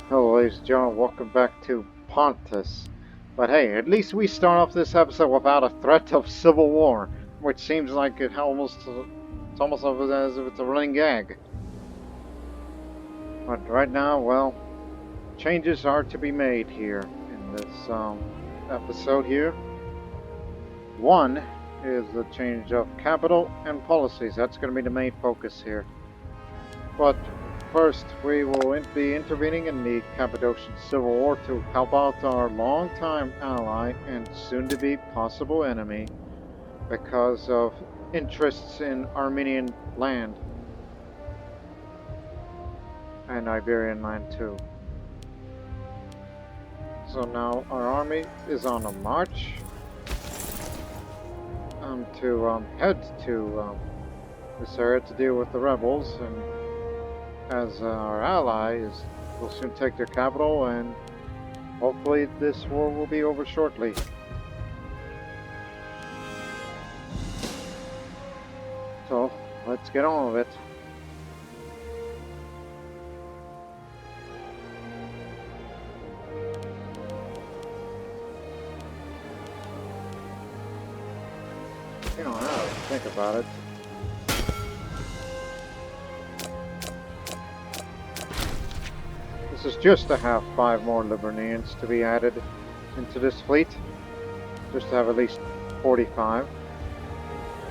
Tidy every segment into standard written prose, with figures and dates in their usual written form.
Hello, ladies and gentlemen, welcome back to Pontus. But hey, at least we start off this episode without a threat of civil war, which seems like it's almost as if it's a running gag. But right now, well, changes are to be made here in this episode here. One is the change of capital and policies. That's going to be the main focus here. But first, we will be intervening in the Cappadocian Civil War to help out our longtime ally and soon-to-be possible enemy because of interests in Armenian land and Iberian land too. So now our army is on a march to head to this area to deal with the rebels, and as our ally will soon take their capital, and hopefully this war will be over shortly. So let's get on with it. You know, now that I think about it, this is just to have 5 more Liburnians to be added into this fleet. Just to have at least 45.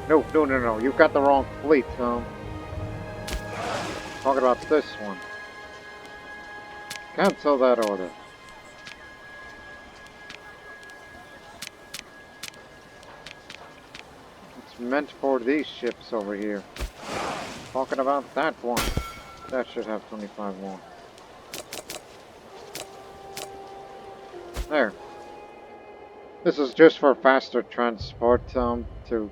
No, you've got the wrong fleet. Talking about this one. Cancel that order. It's meant for these ships over here. Talking about that one. That should have 25 more. There. This is just for faster transport to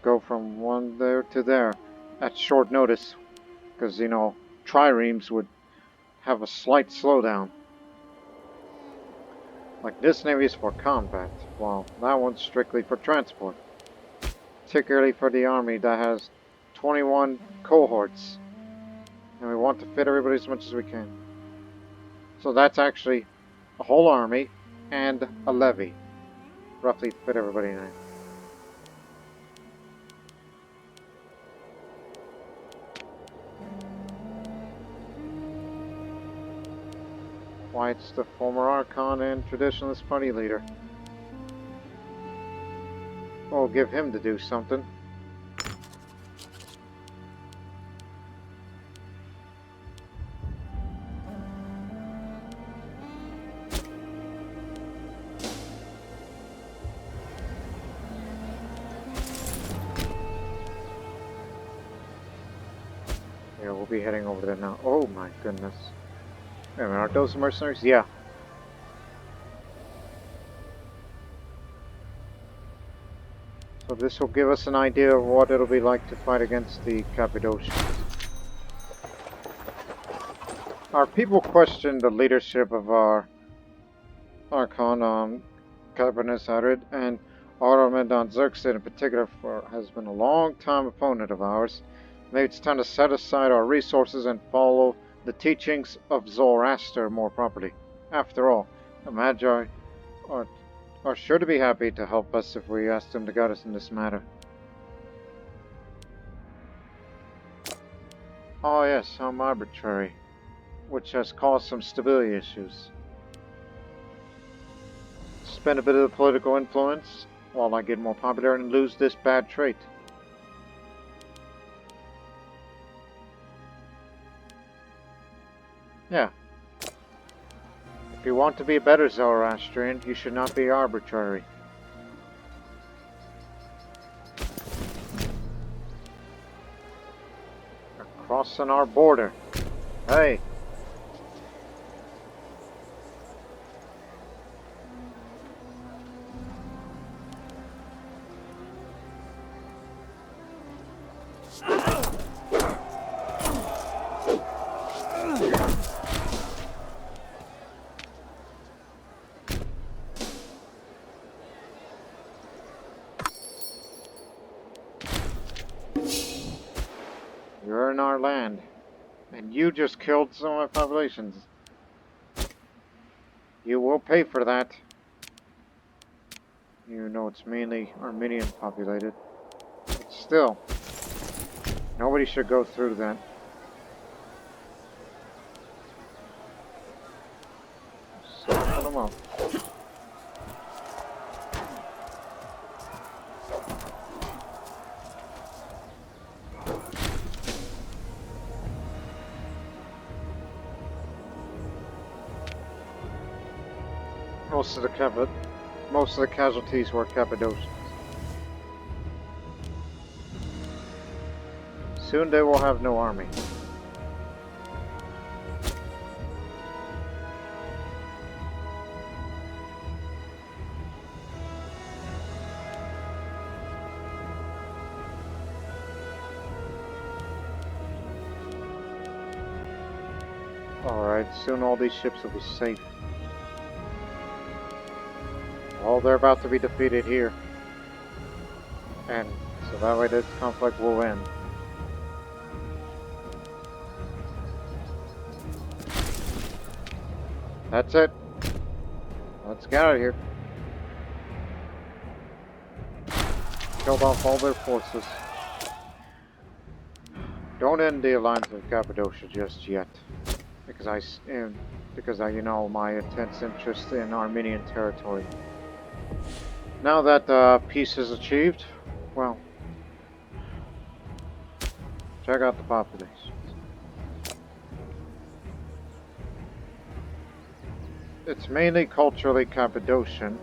go from one there to there at short notice. Because, you know, triremes would have a slight slowdown. Like this navy is for combat, while that one's strictly for transport. Particularly for the army that has 21 cohorts. And we want to fit everybody as much as we can. So that's actually a whole army and a levy. Roughly fit everybody in. Why, it's the former Archon and Traditionalist Party leader. We'll give him to do something. Yeah, we'll be heading over there now. Oh my goodness. Wait a minute, are those mercenaries? Yeah. So this will give us an idea of what it'll be like to fight against the Cappadocians. Our people question the leadership of our Archon, Cabernet Arid, and Automedon Xerxes in particular has been a long-time opponent of ours. Maybe it's time to set aside our resources and follow the teachings of Zoroaster more properly. After all, the Magi are sure to be happy to help us if we ask them to guide us in this matter. Oh yes, some arbitrary, which has caused some stability issues. Spend a bit of the political influence while I get more popular and lose this bad trait. Yeah. If you want to be a better Zoroastrian, you should not be arbitrary. They're crossing our border. Hey! You're in our land, and you just killed some of my populations. You will pay for that. You know it's mainly Armenian populated. But still, nobody should go through that. So put them up. Most of the casualties were Cappadocians. Soon they will have no army. Alright, soon all these ships will be safe. Oh, they're about to be defeated here. And so that way this conflict will end. That's it. Let's get out of here. Killed off all their forces. Don't end the alliance with Cappadocia just yet. Because I, you know, my intense interest in Armenian territory. Now that peace is achieved, well, check out the population. It's mainly culturally Cappadocian,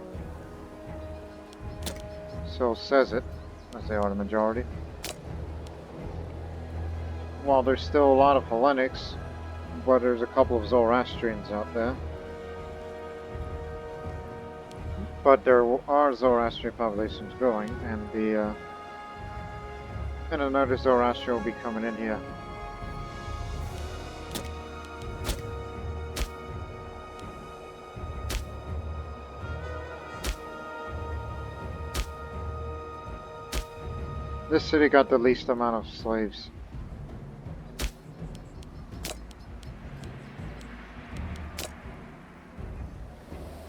so says it, as they are the majority. While there's still a lot of Hellenics, but there's a couple of Zoroastrians out there. But there are Zoroastrian populations growing, and another Zoroastrian will be coming in here. This city got the least amount of slaves.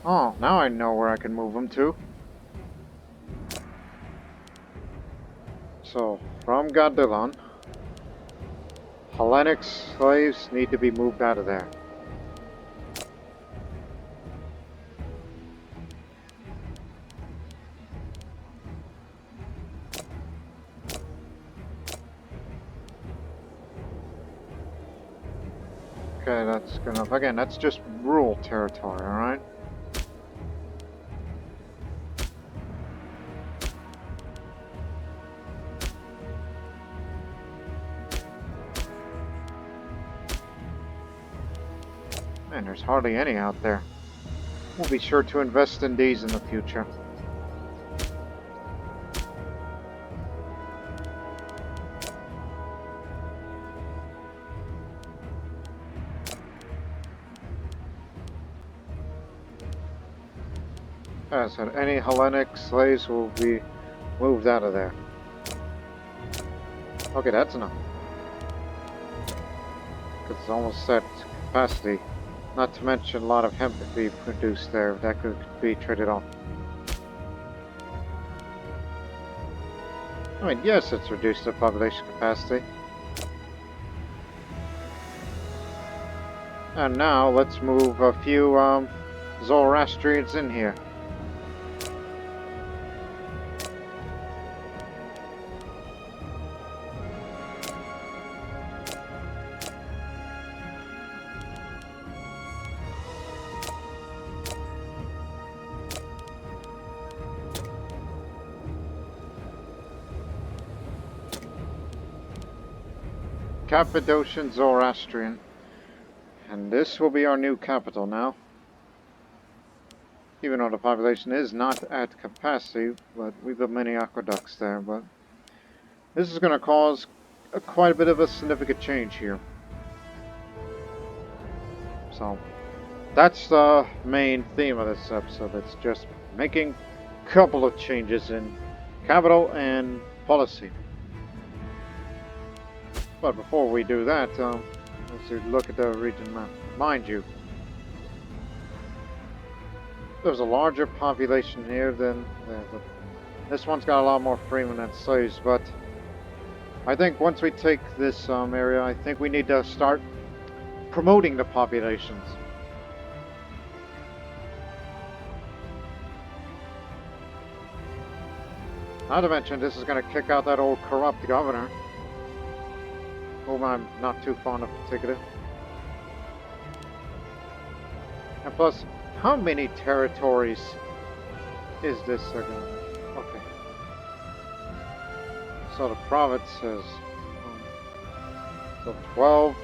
Oh, now I know where I can move them to. So, from Gadilon, Hellenic slaves need to be moved out of there. Okay, that's good enough. Again, that's just rural territory, alright? Man, there's hardly any out there. We'll be sure to invest in these in the future. As I said, any Hellenic slaves will be moved out of there. Okay, that's enough. Because it's almost set capacity. Not to mention a lot of hemp to be produced there. That could be traded off. I mean, yes, it's reduced the population capacity. And now, let's move a few Zoroastrians in here. Cappadocian Zoroastrian. And this will be our new capital now. Even though the population is not at capacity, but we built many aqueducts there, but this is going to cause quite a bit of a significant change here. So, that's the main theme of this episode. It's just making a couple of changes in capital and policy. But before we do that, let's look at the region map. Mind you, there's a larger population here than there, but this one's got a lot more freemen and slaves. But I think once we take this area, I think we need to start promoting the populations. Not to mention, this is going to kick out that old corrupt governor, whom I'm not too fond of particularly. And plus, how many territories is this again? Okay. So the province says so 12,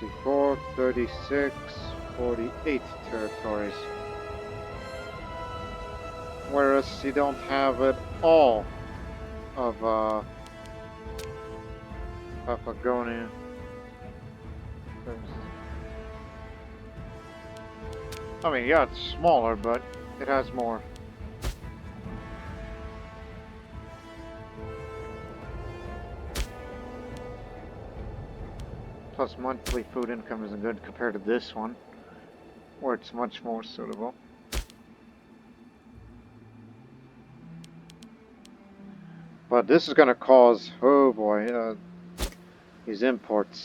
24, 36, 48 territories. Whereas you don't have it all of Paphlagonia. I mean, yeah, it's smaller, but it has more. Plus, monthly food income isn't good compared to this one, where it's much more suitable. But this is going to cause, oh boy, these imports.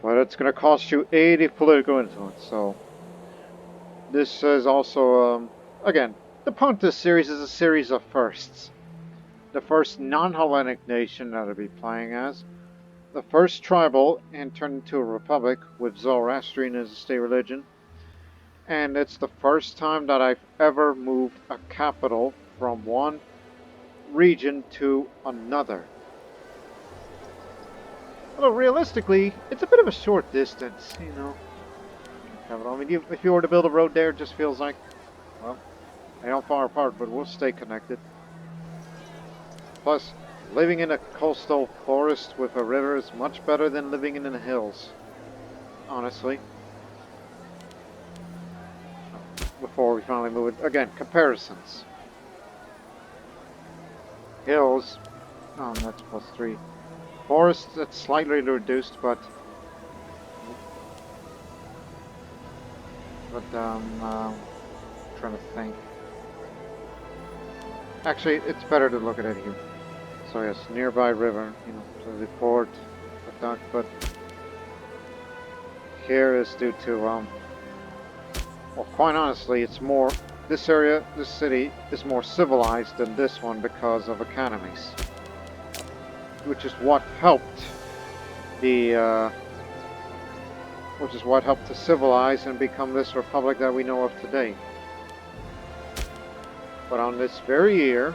But it's going to cost you 80 political influence, so this is also, again, the Pontus series is a series of firsts. The first non-Hellenic nation that I'll be playing as. The first tribal and turned into a republic with Zoroastrian as a state religion. And it's the first time that I've ever moved a capital from one region to another. Although realistically, it's a bit of a short distance, you know. I mean, if you were to build a road there, it just feels like, well, they don't far apart, but we'll stay connected. Plus, living in a coastal forest with a river is much better than living in the hills, honestly. Before we finally move it, again, comparisons. Hills, that's +3. Forest, that's slightly reduced, but trying to think. Actually, it's better to look at it here. So yes, nearby river, you know, to the port, but here is due to well, quite honestly, it's more. This area, this city, is more civilized than this one because of academies, which is what helped the. Which is what helped to civilize and become this republic that we know of today. But on this very year,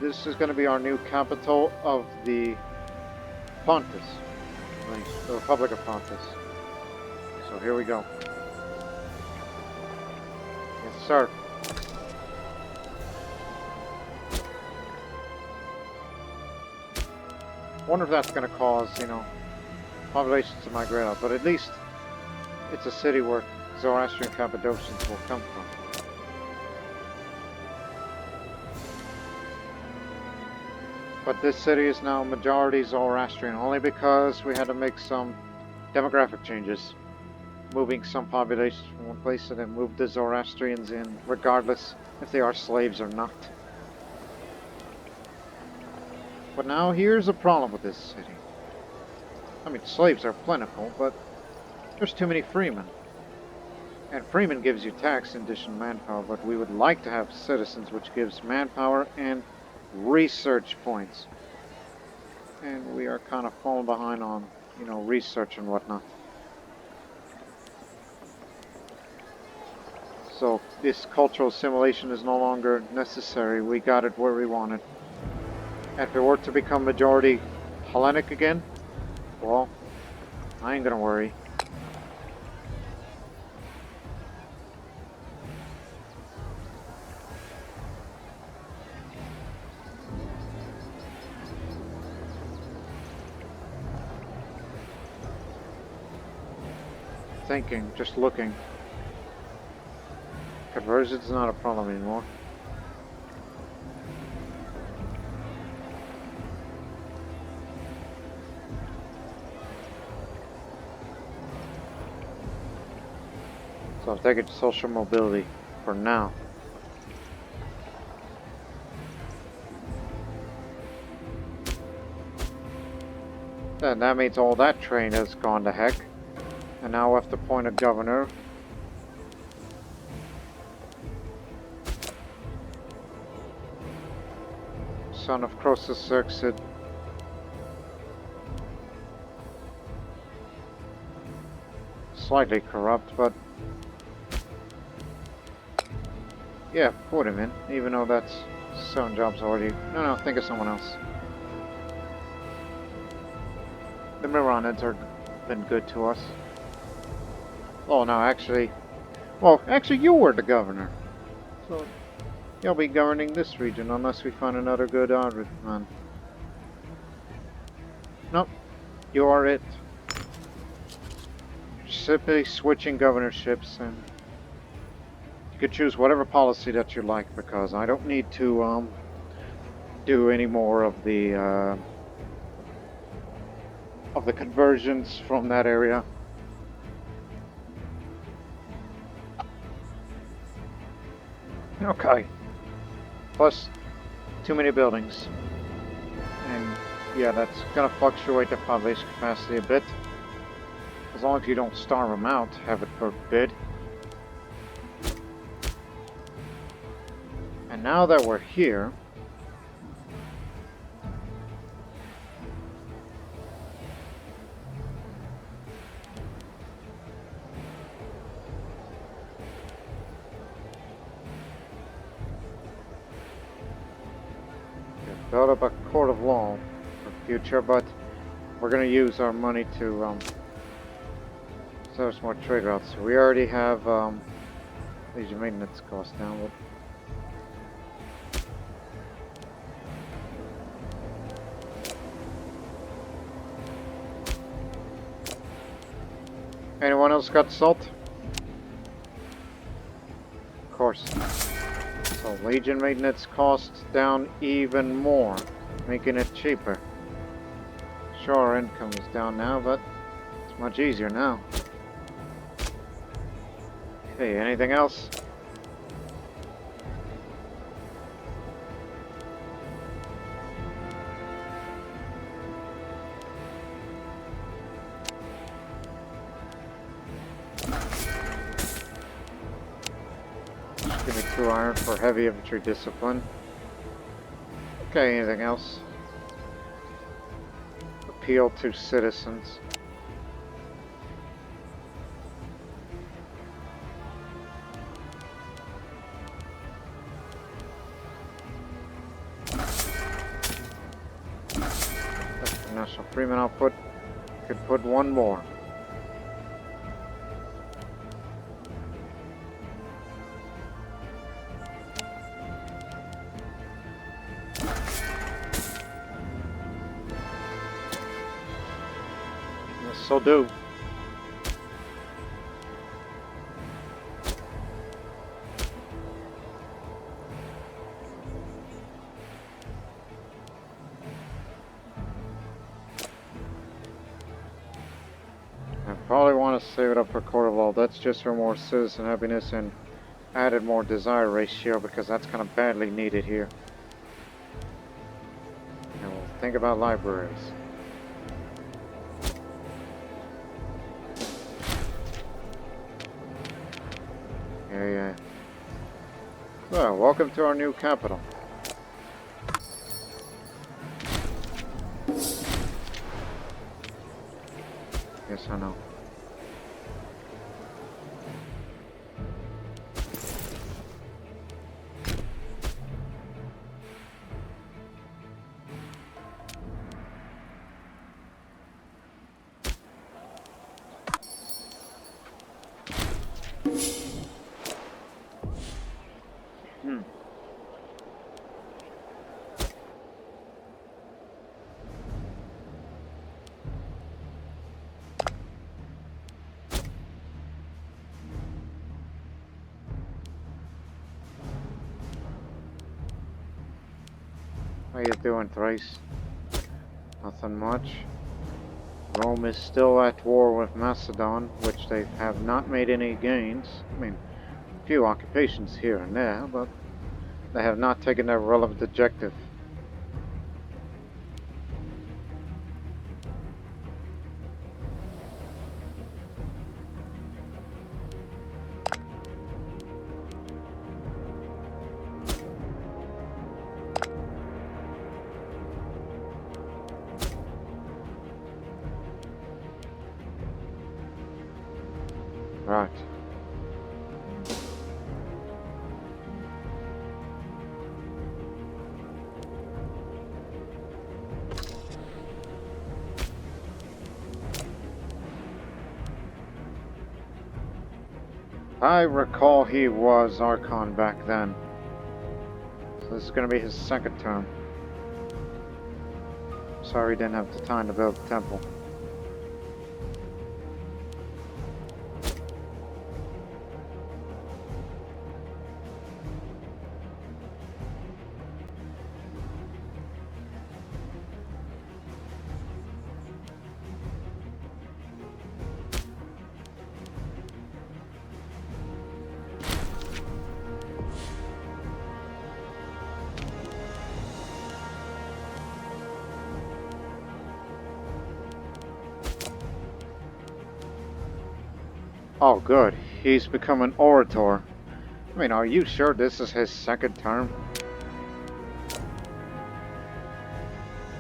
this is going to be our new capital of the Pontus, the Republic of Pontus. So here we go. Yes, sir. Wonder if that's going to cause, you know, populations to migrate out, but at least it's a city where Zoroastrian Cappadocians will come from. But this city is now majority Zoroastrian, only because we had to make some demographic changes, moving some populations from one place and then move the Zoroastrians in, regardless if they are slaves or not. But now here's a problem with this city. I mean, slaves are plentiful, but there's too many freemen. And freemen gives you tax in addition to manpower, but we would like to have citizens, which gives manpower and research points. And we are kind of falling behind on, you know, research and whatnot. So this cultural assimilation is no longer necessary. We got it where we wanted. And if it were to become majority Hellenic again, well, I ain't gonna worry. Thinking, just looking. Conversion's not a problem anymore. So I'll take it to social mobility for now. Then that means all that train has gone to heck. And now we have to appoint a governor. Son of Croesus Circsid. Slightly corrupt, but yeah, put him in, even though that's 7 jobs already. No, think of someone else. The Miranids have been good to us. Oh no, actually, you were the governor, so you'll be governing this region unless we find another good man. Nope, you are it. Simply switching governorships, and you could choose whatever policy that you like, because I don't need to do any more of the conversions from that area. Okay. Plus, too many buildings. And yeah, that's gonna fluctuate the population capacity a bit. As long as you don't starve them out, heaven forbid. And now that we're here, build up a court of law for the future, but we're going to use our money to service more trade routes. So we already have legion maintenance costs down. Anyone else got salt? Of course. So legion maintenance costs down even more, making it cheaper. Sure, our income is down now, but it's much easier now. Hey, anything else? Give me 2 iron for heavy infantry discipline. Okay, anything else? Appeal to citizens. That's the national freeman output. Could put 1 more. This'll do. I probably want to save it up for Court of Law. That's just for more citizen happiness and added more desire ratio, because that's kind of badly needed here. And we'll think about libraries. Yeah. Well, welcome to our new capital. Yes, I know. How you doing, Thrace? Nothing much. Rome is still at war with Macedon, which they have not made any gains. I mean, a few occupations here and there, but they have not taken their relevant objective. Right. I recall he was Archon back then. So this is going to be his second term. Sorry he didn't have the time to build the temple. Oh, good. He's become an orator. I mean, are you sure this is his second term?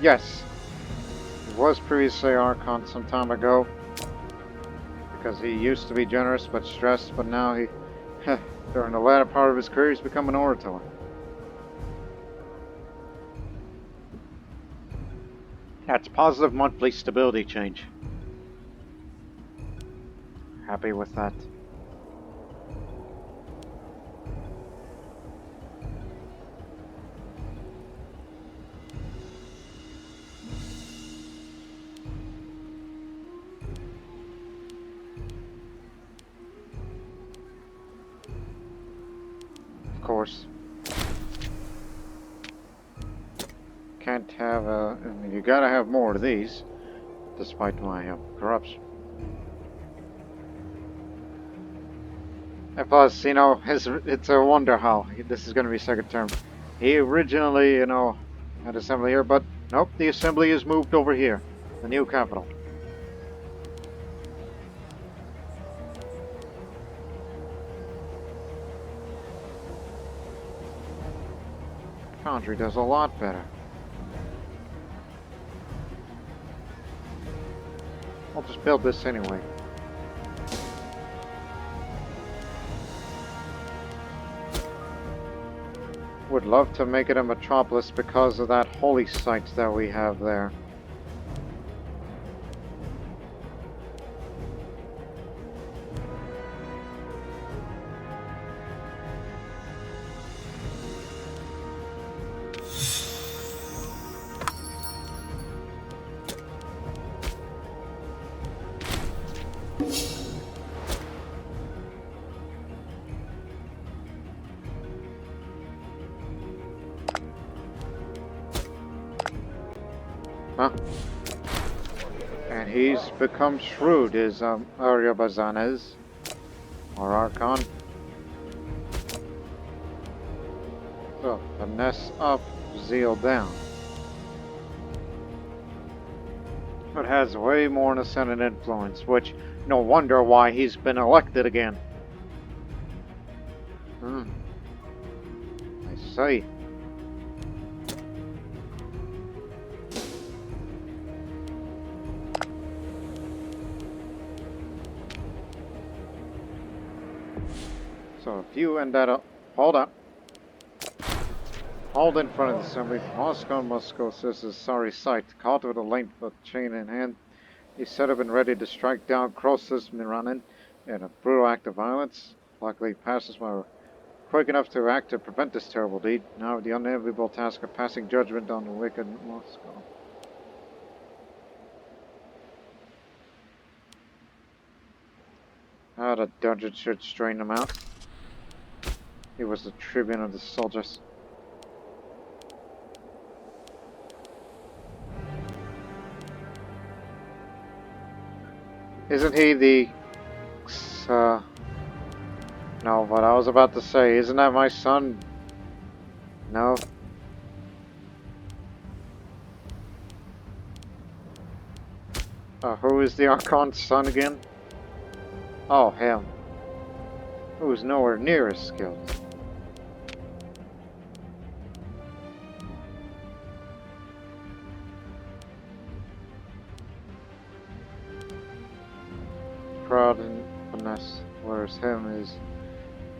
Yes. He was previously Archon some time ago. Because he used to be generous but stressed, but now he, during the latter part of his career, he's become an orator. That's positive monthly stability change. Happy with that. Of course. Can't have I mean, you gotta have more of these, despite my corruption. And plus, you know, it's a wonder how this is going to be second term. He originally, you know, had assembly here, but nope, the assembly is moved over here, the new capital. Foundry does a lot better. I'll just build this anyway. Would love to make it a metropolis because of that holy site that we have there. Huh? And he's become shrewd, is Ariabazanez, or Archon. So, finesse up, zeal down. But has way more in the Senate influence, which no wonder why he's been elected again. I see. So if you end that up, hold up. Hold in front of the assembly. Moscow says is sorry sight. Caught with a length of chain in hand. He set up and ready to strike down Croesus Miranin in a brutal act of violence. Luckily, he passes were quick enough to act to prevent this terrible deed. Now the unenviable task of passing judgment on the wicked Moscow. How the dungeon should strain him out. He was the tribune of the soldiers. Isn't he the... no, what I was about to say, isn't that my son? No? Who is the Archon's son again? Oh, him. Who's nowhere near as skilled. Proud and finesse, whereas him is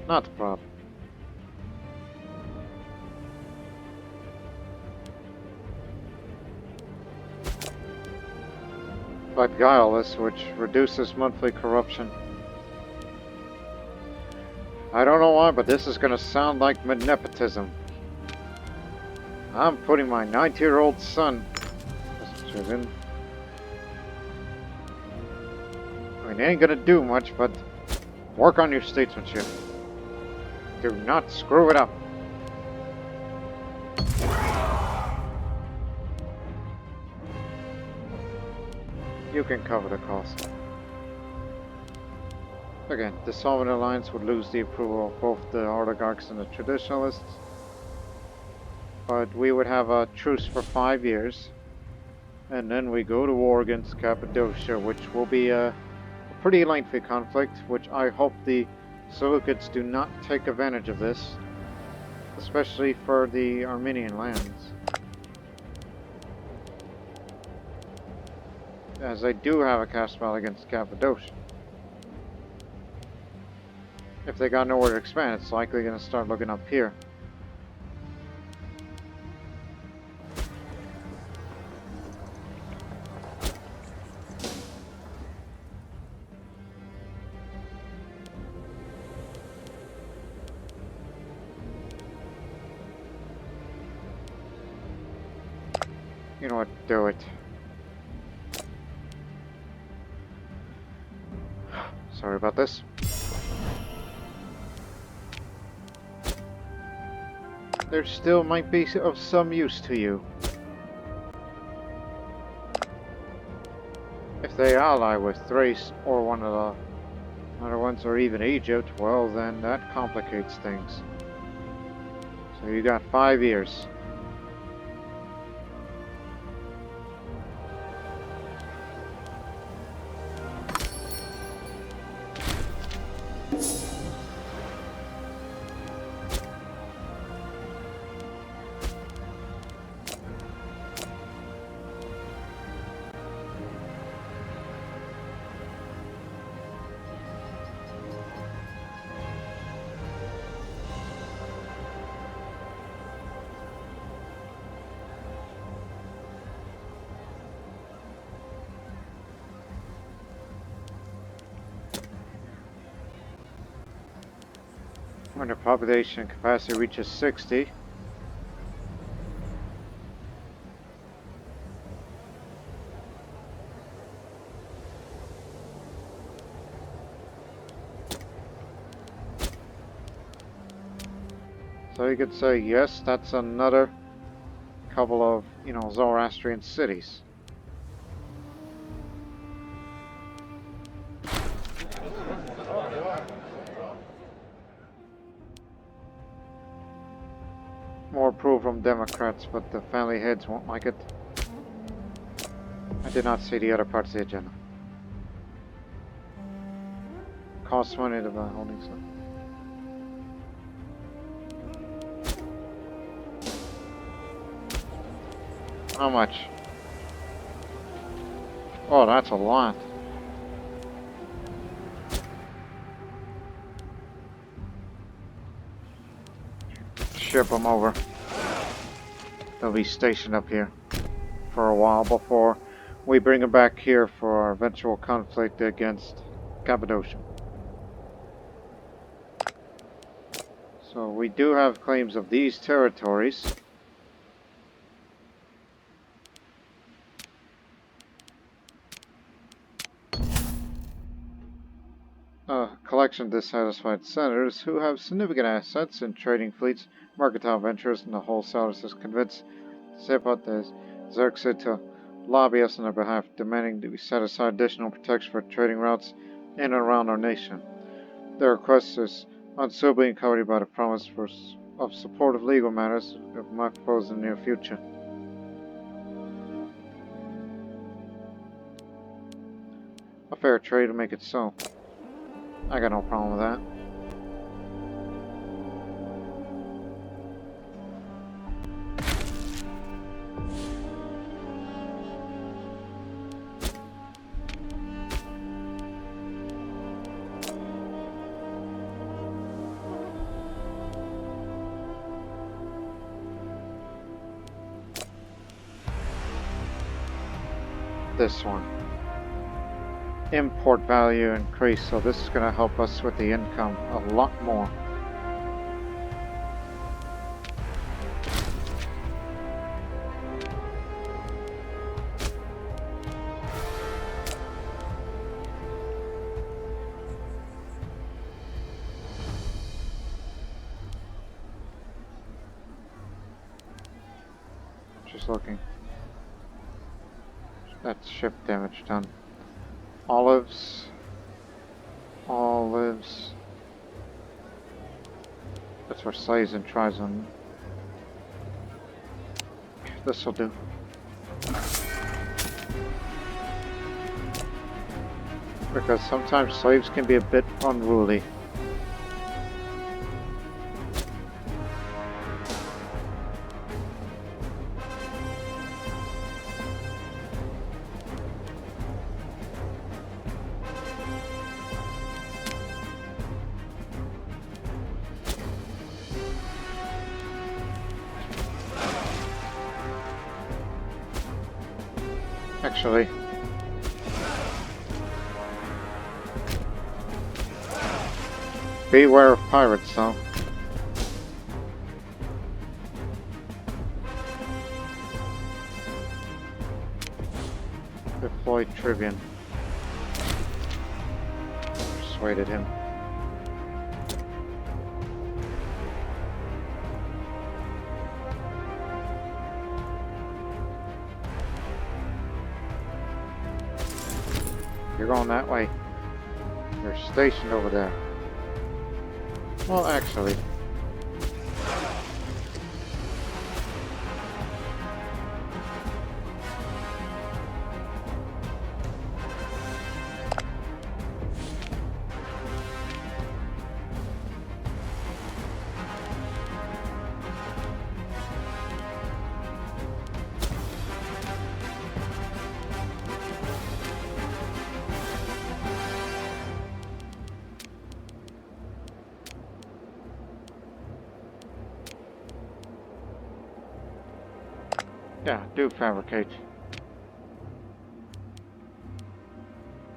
not proud. But guileless, which reduces monthly corruption. I don't know why, but this is gonna sound like nepotism. I'm putting my 90-year-old son. I mean, it ain't gonna do much, but work on your statesmanship. Do not screw it up. You can cover the cost. Again, the Sovereign Alliance would lose the approval of both the oligarchs and the traditionalists. But we would have a truce for 5 years. And then we go to war against Cappadocia, which will be a pretty lengthy conflict, which I hope the Seleucids do not take advantage of this. Especially for the Armenian lands. As I do have a cast spell against Cappadocia. If they got nowhere to expand, it's likely going to start looking up here. You know what? Do it. Sorry about this. There still might be of some use to you. If they ally with Thrace or one of the other ones, or even Egypt, well then that complicates things. So you got 5 years. When the population capacity reaches 60, so you could say, yes, that's another couple of, Zoroastrian cities. More approval from Democrats, but the family heads won't like it. I did not see the other parts of the agenda. Costs money to buy holding stuff. How much? Oh, that's a lot. Ship them over. They'll be stationed up here for a while before we bring them back here for our eventual conflict against Cappadocia. So we do have claims of these territories. Collection of dissatisfied senators who have significant assets in trading fleets, mercantile ventures, and the wholesalers is convinced Sepot is Xerxes to lobby us on their behalf, demanding that we set aside additional protection for trading routes in and around our nation. Their request is unsuitably accompanied by the promise of support of legal matters that might propose in the near future. A fair trade will make it so. I got no problem with that. This one. Import value increase, so this is going to help us with the income a lot more. Just looking. That's ship damage done. Olives. That's for size and tries on. This'll do. Because sometimes slaves can be a bit unruly. Actually, beware of pirates, though. Deploy Tribune. Persuaded him. You're going that way. You're stationed over there. Well, actually. Yeah, do fabricate.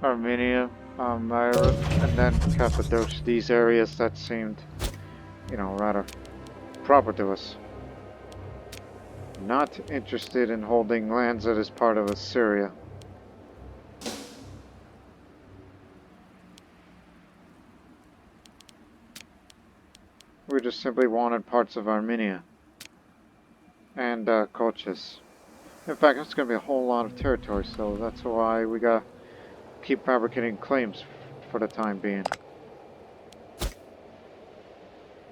Armenia, Myra, and then Cappadocia. These areas that seemed, rather proper to us. Not interested in holding lands that is part of Assyria. We just simply wanted parts of Armenia. And coaches. In fact, it's going to be a whole lot of territory, so that's why we got to keep fabricating claims for the time being.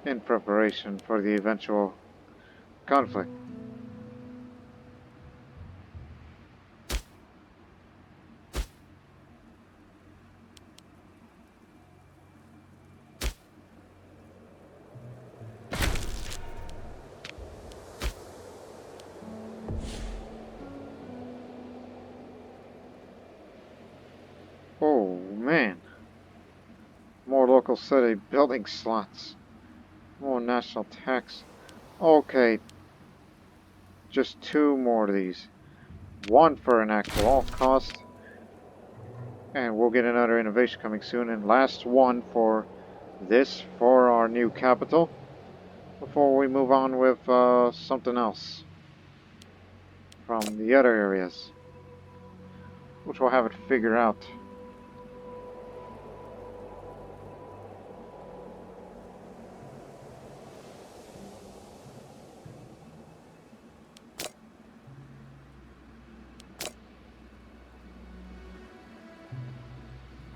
In preparation for the eventual conflict. Oh man, more local city building slots, more national tax. Okay, just 2 more of these. 1 for an actual all cost, and we'll get another innovation coming soon. And last one for this, for our new capital, before we move on with something else from the other areas, which we'll have it figure out.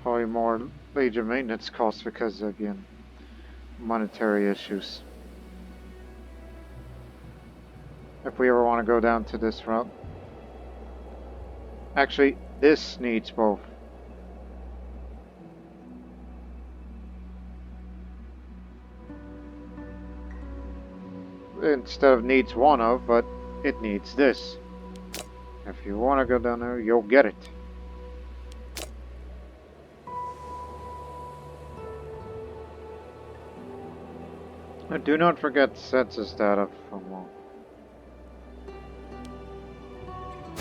probably more Legion maintenance costs because, again, monetary issues. If we ever want to go down to this route. Actually, this needs both. Instead of needs one of, but it needs this. If you want to go down there, you'll get it. And do not forget census data from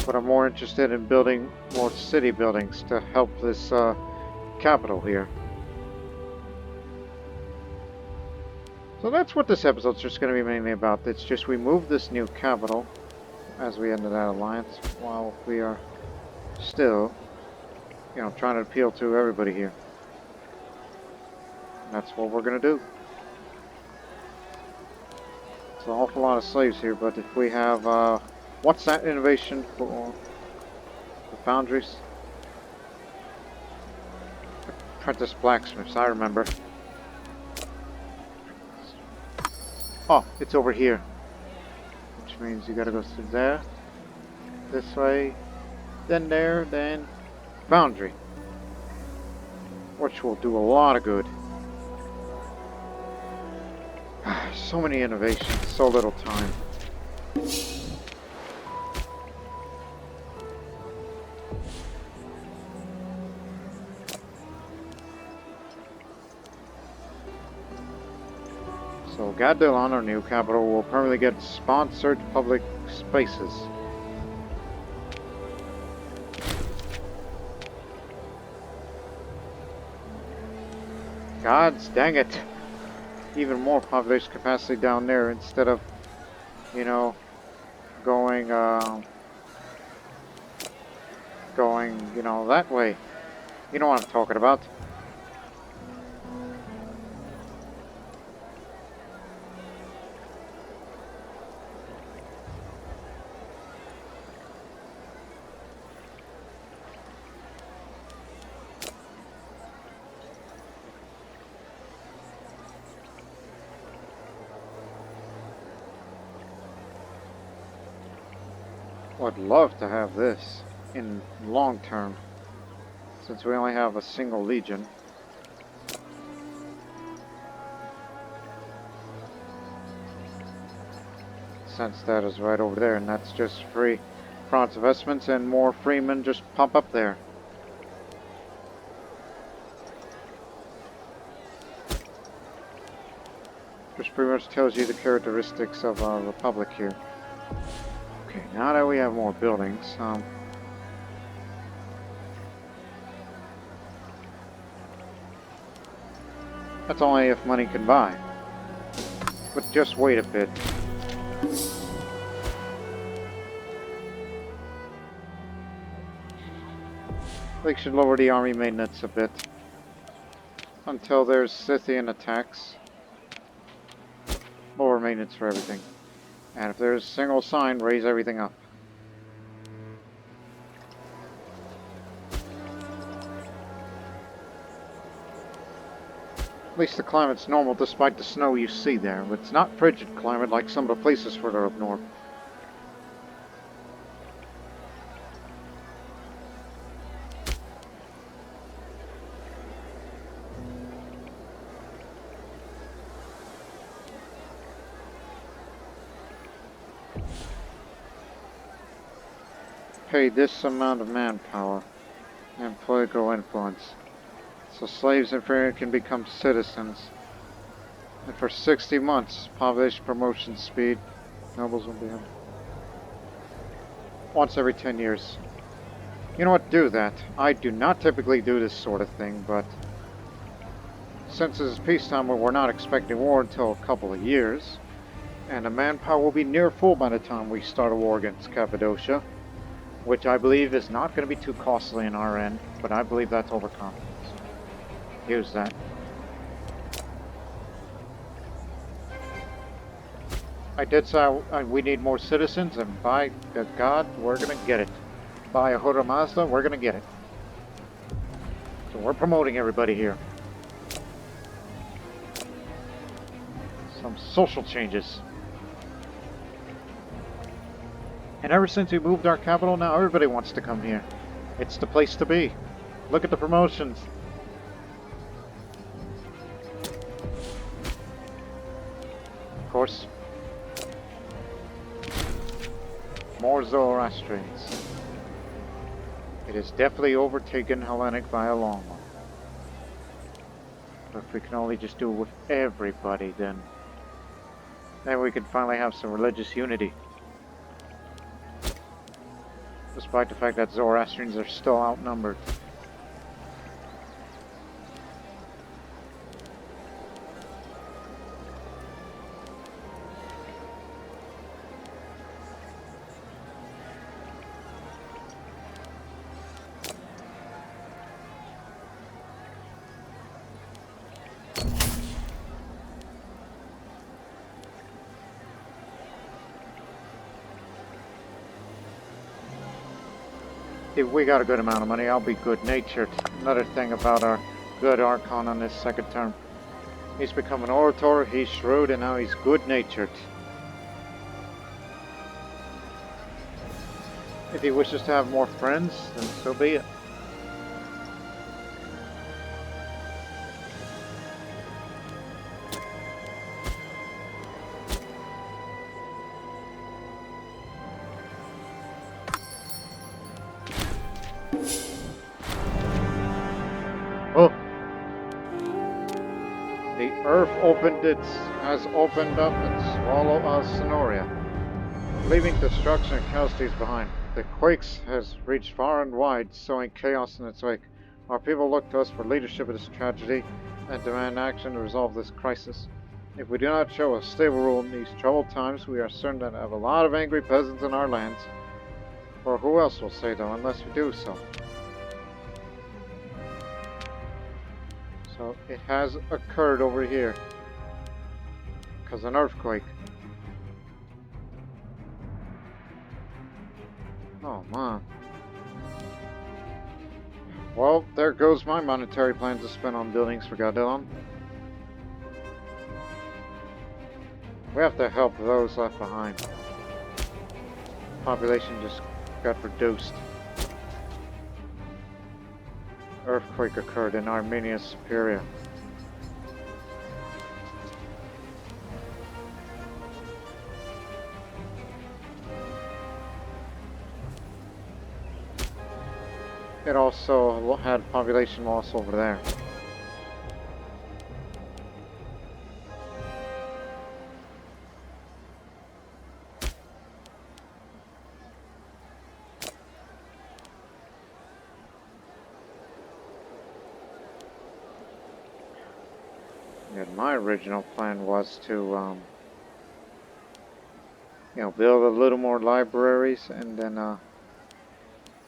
but I'm more interested in building more city buildings to help this capital here. So that's what this episode's just going to be mainly about. It's just we move this new capital as we enter that alliance while we are still, you know, trying to appeal to everybody here. And that's what we're going to do. It's an awful lot of slaves here, but if we have, what's that innovation for the foundries? Apprentice blacksmiths, I remember. Oh, it's over here. Which means you gotta go through there, this way, then there, then foundry. Which will do a lot of good. So many innovations, so little time. So Gadilon, our new capital, will permanently get sponsored public spaces. Gods dang it! Even more population capacity down there instead of, you know, going, you know, that way. You know what I'm talking about. I'd love to have this in long term, since we only have a single legion. Since that is right over there, and that's just free France investments, and more freemen just pop up there. Which pretty much tells you the characteristics of our republic here. Okay, now that we have more buildings, that's only if money can buy. But just wait a bit. They should lower the army maintenance a bit until there's Scythian attacks. Lower maintenance for everything. And if there's a single sign, raise everything up. At least the climate's normal despite the snow you see there. But it's not frigid climate like some of the places further up north. Pay this amount of manpower and political influence, so slaves and freemen can become citizens. And for 60 months, population promotion speed, nobles will be once every 10 years. You know what? Do that. I do not typically do this sort of thing, but since this is peacetime, we're not expecting war until a couple of years, and the manpower will be near full by the time we start a war against Cappadocia. Which I believe is not going to be too costly in our end, but I believe that's overconfidence. Use that. I did say we need more citizens, and by God, we're going to get it. By Ahura Mazda, we're going to get it. So we're promoting everybody here. Some social changes. And ever since we moved our capital, now everybody wants to come here. It's the place to be. Look at the promotions. Of course, more Zoroastrians. It has definitely overtaken Hellenic by a long one. But if we can only just do it with everybody, then we can finally have some religious unity. Despite the fact that Zoroastrians are still outnumbered. If we got a good amount of money, I'll be good-natured. Another thing about our good Archon on this second term. He's become an orator, he's shrewd, and now he's good-natured. If he wishes to have more friends, then so be it. Oh! The earth has opened up and swallowed Sonoria, leaving destruction and casualties behind. The quakes has reached far and wide, sowing chaos in its wake. Our people look to us for leadership of this tragedy and demand action to resolve this crisis. If we do not show a stable rule in these troubled times, we are certain to have a lot of angry peasants in our lands. Or who else will say though, unless we do so? So it has occurred over here. Because an earthquake. Oh man. Well, there goes my monetary plans to spend on buildings for Gadilon. We have to help those left behind. Population just got reduced. Earthquake occurred in Armenia Superior. It also had population loss over there. And my original plan was to, build a little more libraries and then,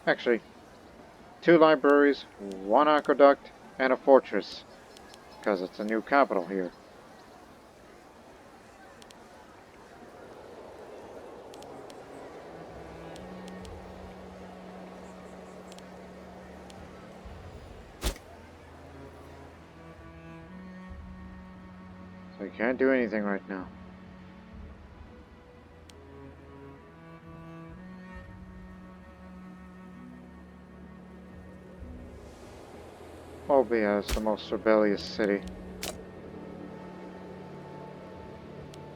actually, 2 libraries, 1 aqueduct, and a fortress, because it's a new capital here. So you can't do anything right now. Obia is the most rebellious city.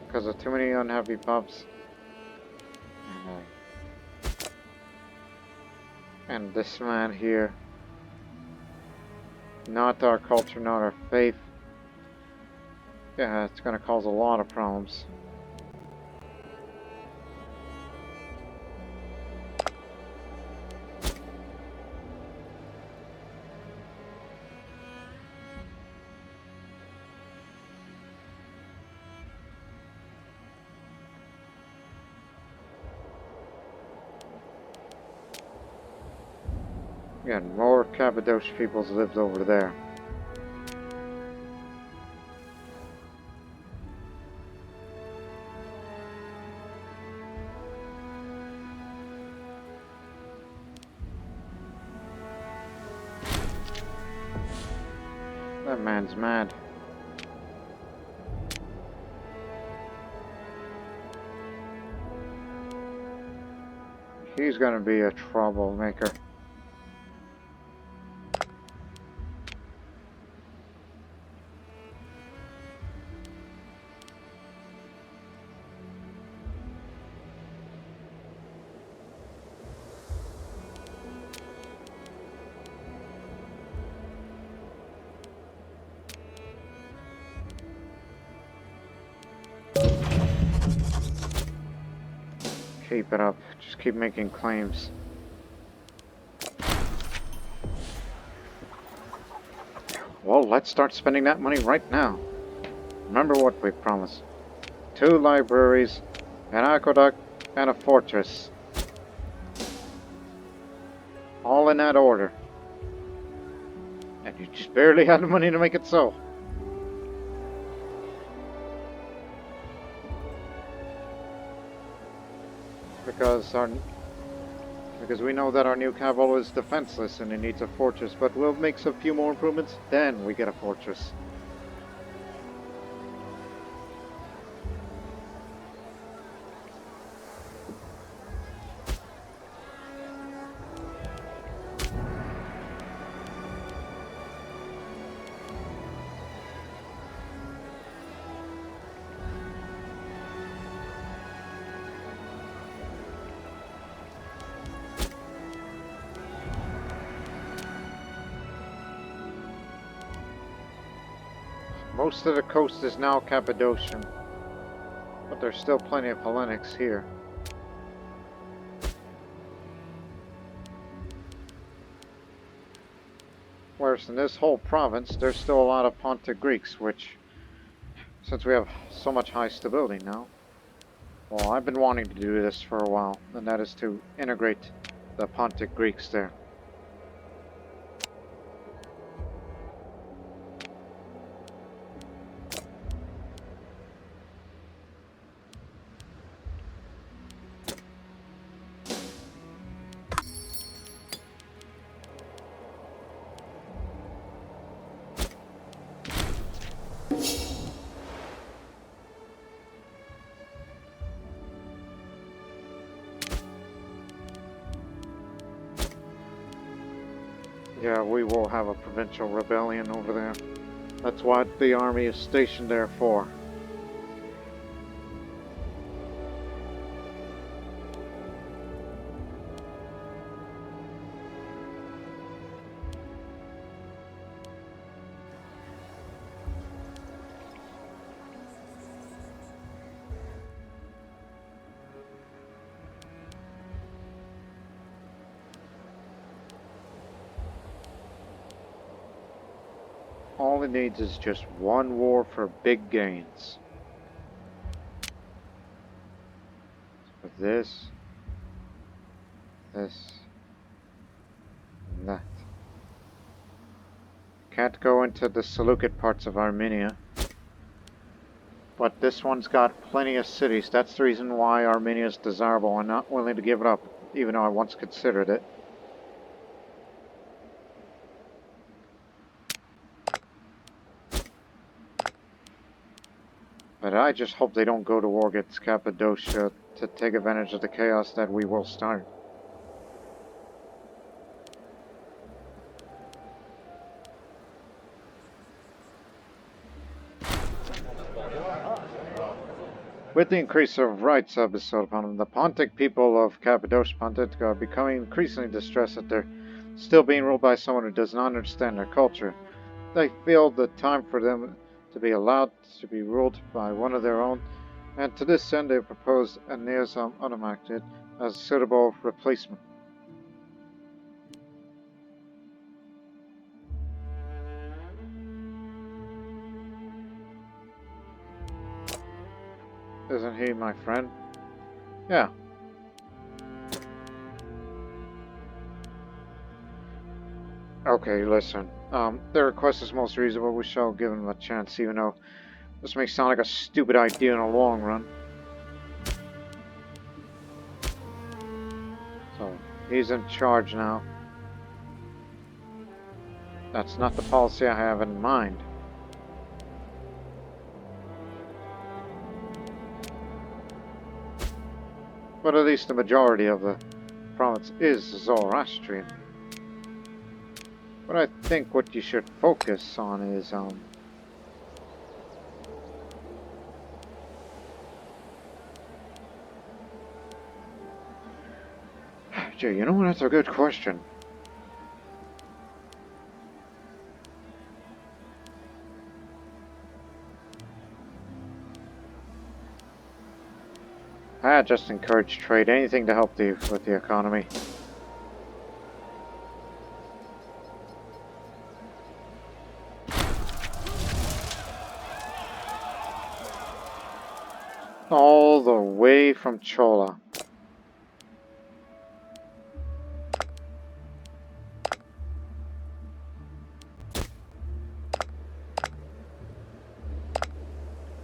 Because of too many unhappy pups. And this man here. Not our culture, not our faith. Yeah, it's gonna cause a lot of problems. Yeah, more Cappadocia peoples lived over there. That man's mad. He's gonna be a troublemaker. Keep it up. Just keep making claims. Well, let's start spending that money right now. Remember what we promised. 2 libraries, an aqueduct, and a fortress. All in that order. And you just barely had the money to make it so. Because we know that our new capital is defenseless and it needs a fortress, but we'll make a few more improvements, then we get a fortress. Most of the coast is now Cappadocian, but there's still plenty of Hellenics here. Whereas in this whole province, there's still a lot of Pontic Greeks, which, since we have so much high stability now, well, I've been wanting to do this for a while, and that is to integrate the Pontic Greeks there. Yeah, we will have a provincial rebellion over there. That's what the army is stationed there for. All it needs is just one war for big gains. With this, and that. Can't go into the Seleucid parts of Armenia. But this one's got plenty of cities. That's the reason why Armenia is desirable. I'm not willing to give it up, even though I once considered it. But I just hope they don't go to war against Cappadocia to take advantage of the chaos that we will start. With the increase of rights bestowed upon them, the Pontic people of Cappadocia Pontic are becoming increasingly distressed that they're still being ruled by someone who does not understand their culture. They feel the time for them to be allowed to be ruled by one of their own, and to this end they propose a Neosam Unamacted as a suitable replacement. Isn't he my friend? Yeah. Okay, listen. Their request is most reasonable. We shall give them a chance, even though this may sound like a stupid idea in the long run. So, he's in charge now. That's not the policy I have in mind. But at least the majority of the province is Zoroastrian. But I think what you should focus on is, gee, you know what? That's a good question. I just encourage trade, anything to help with the economy. All the way from Chola.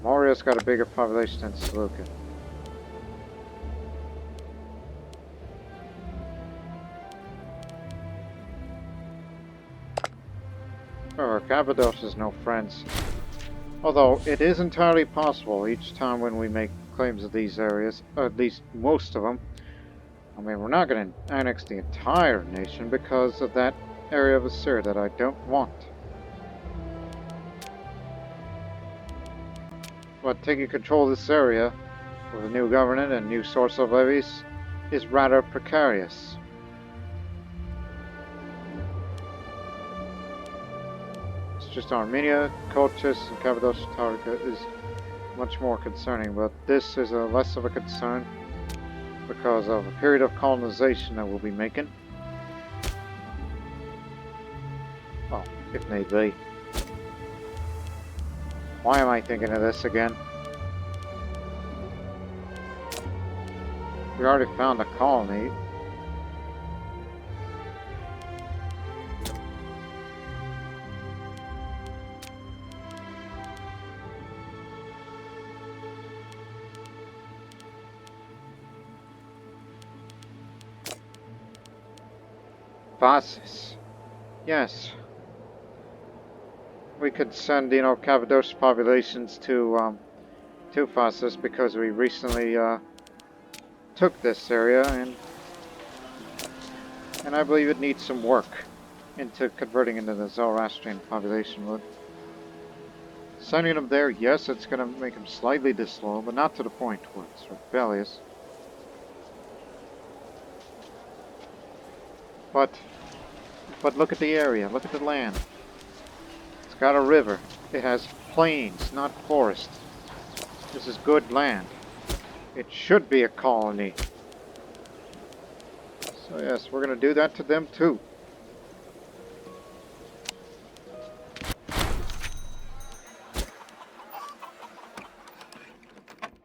Moria's got a bigger population than Seleucid. Cappadocia has no friends. Although it is entirely possible each time when we make claims of these areas, or at least most of them. I mean, we're not going to annex the entire nation because of that area of Assyria that I don't want. But taking control of this area with a new government and new source of levies is rather precarious. Just Armenia, Colchis, and Cappadocia Taurica is much more concerning, but this is a less of a concern because of a period of colonization that we'll be making. Well, if need be. Why am I thinking of this again? We already found a colony. Phasis. Yes. We could send, Cappadocia populations to Phasis because we recently took this area and I believe it needs some work into converting into the Zoroastrian population would. Sending them there, yes, it's going to make them slightly disloyal, but not to the point where it's rebellious. But look at the area, look at the land. It's got a river. It has plains, not forests. This is good land. It should be a colony. So yes, we're going to do that to them too.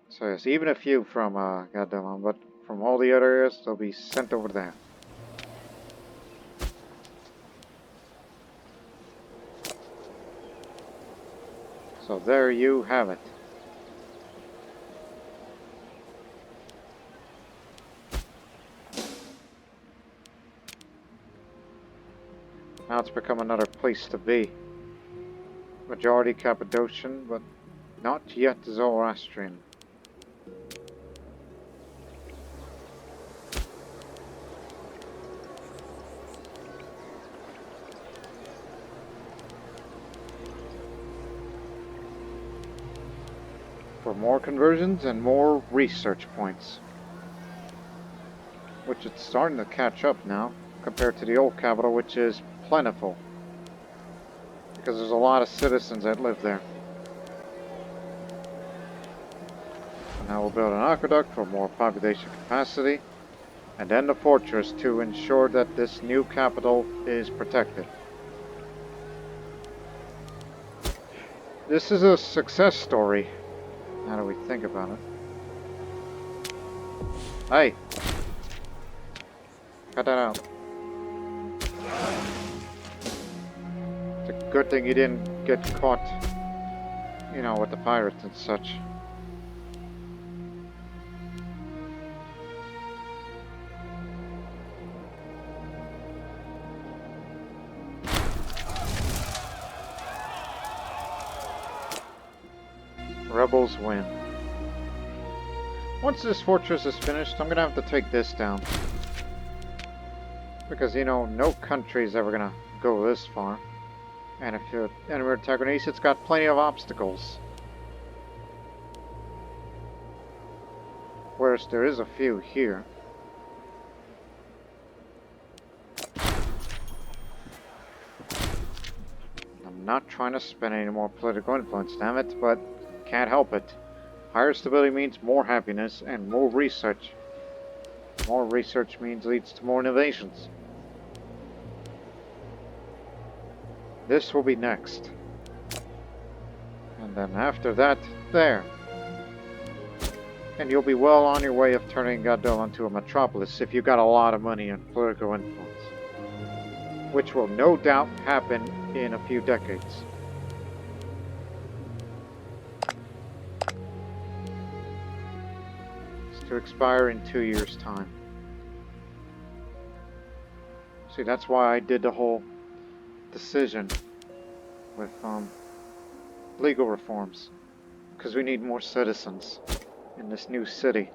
So yes, even a few from Gadilon, but from all the other areas, they'll be sent over there. So there you have it. Now it's become another place to be. Majority Cappadocian, but not yet Zoroastrian. For more conversions and more research points. Which it's starting to catch up now, compared to the old capital, which is plentiful. Because there's a lot of citizens that live there. And now we'll build an aqueduct for more population capacity, and then the fortress to ensure that this new capital is protected. This is a success story. How do we think about it? Hey! Cut that out. It's a good thing you didn't get caught, with the pirates and such. Rebels win. Once this fortress is finished, I'm gonna have to take this down. Because, you know, no country is ever gonna go this far. And if you're enemy antagonist, it's got plenty of obstacles. Whereas there is a few here. I'm not trying to spend any more political influence, damn it, but can't help it. Higher stability means more happiness and more research. More research means leads to more innovations. This will be next. And then after that, there. And you'll be well on your way of turning Gadilon into a metropolis if you got a lot of money and political influence. Which will no doubt happen in a few decades. It's to expire in 2 years' time. See, that's why I did the whole decision with legal reforms. Because we need more citizens in this new city.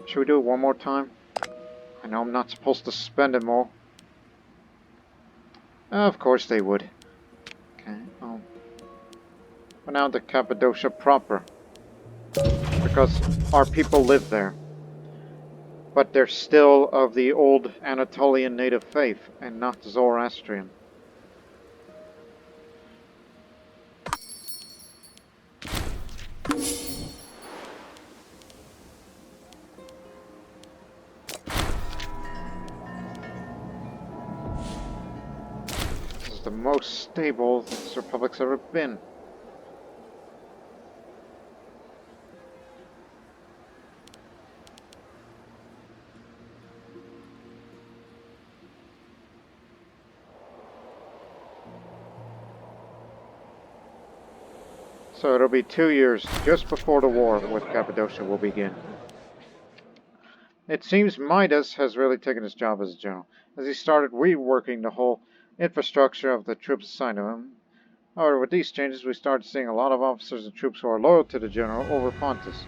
Should we do it one more time? I know I'm not supposed to spend it more. Of course they would. Okay, but now to Cappadocia proper. Because our people live there. But they're still of the old Anatolian native faith and not Zoroastrian. This is the most stable this republic's ever been. So it'll be 2 years just before the war with Cappadocia will begin. It seems Midas has really taken his job as a general, as he started reworking the whole infrastructure of the troops assigned to him. However, with these changes, we started seeing a lot of officers and troops who are loyal to the general over Pontus,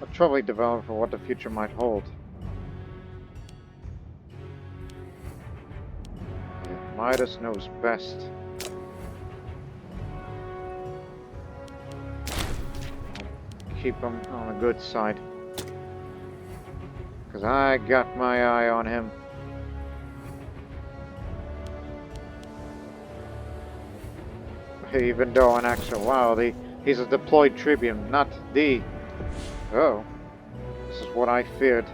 a troubling development for what the future might hold. Midas knows best. Keep him on the good side. Because I got my eye on him. Even though in actuality, he's a deployed tribune, not the... Oh. This is what I feared.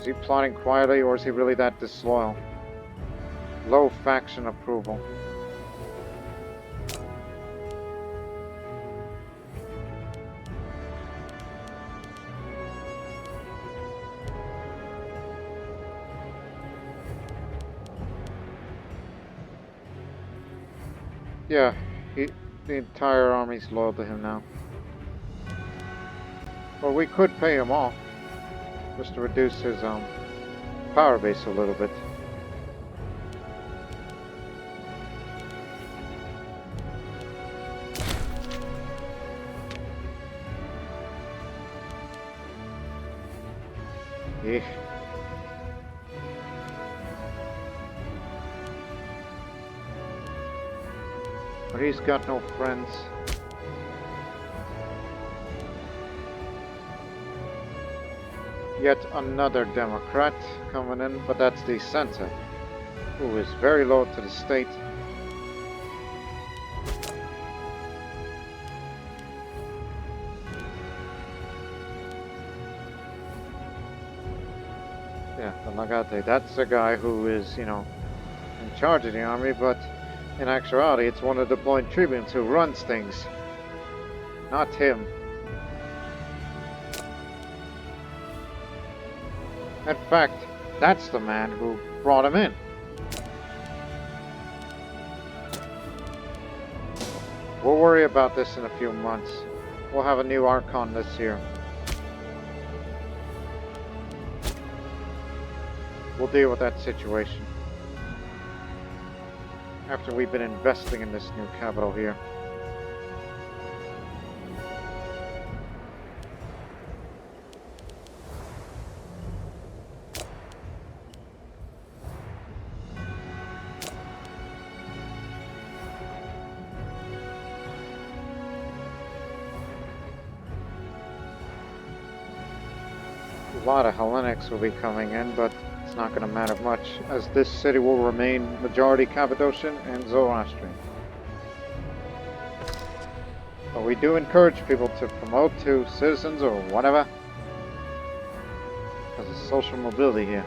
Is he plotting quietly or is he really that disloyal? Low faction approval. Yeah, the entire army's loyal to him now. Well, we could pay him off, just to reduce his power base a little bit. Yeah. But he's got no friends. Yet another Democrat coming in, but that's the Center, who is very loyal to the state. Yeah, the Legate, that's the guy who is, you know, in charge of the army, but in actuality, it's one of the deployed tribunes who runs things, not him. In fact, that's the man who brought him in. We'll worry about this in a few months. We'll have a new Archon this year. we'll deal with that situation after we've been investing in this new capital here. A lot of Hellenics will be coming in, but it's not going to matter much, as this city will remain majority Cappadocian and Zoroastrian. But we do encourage people to promote to citizens or whatever, because of social mobility here.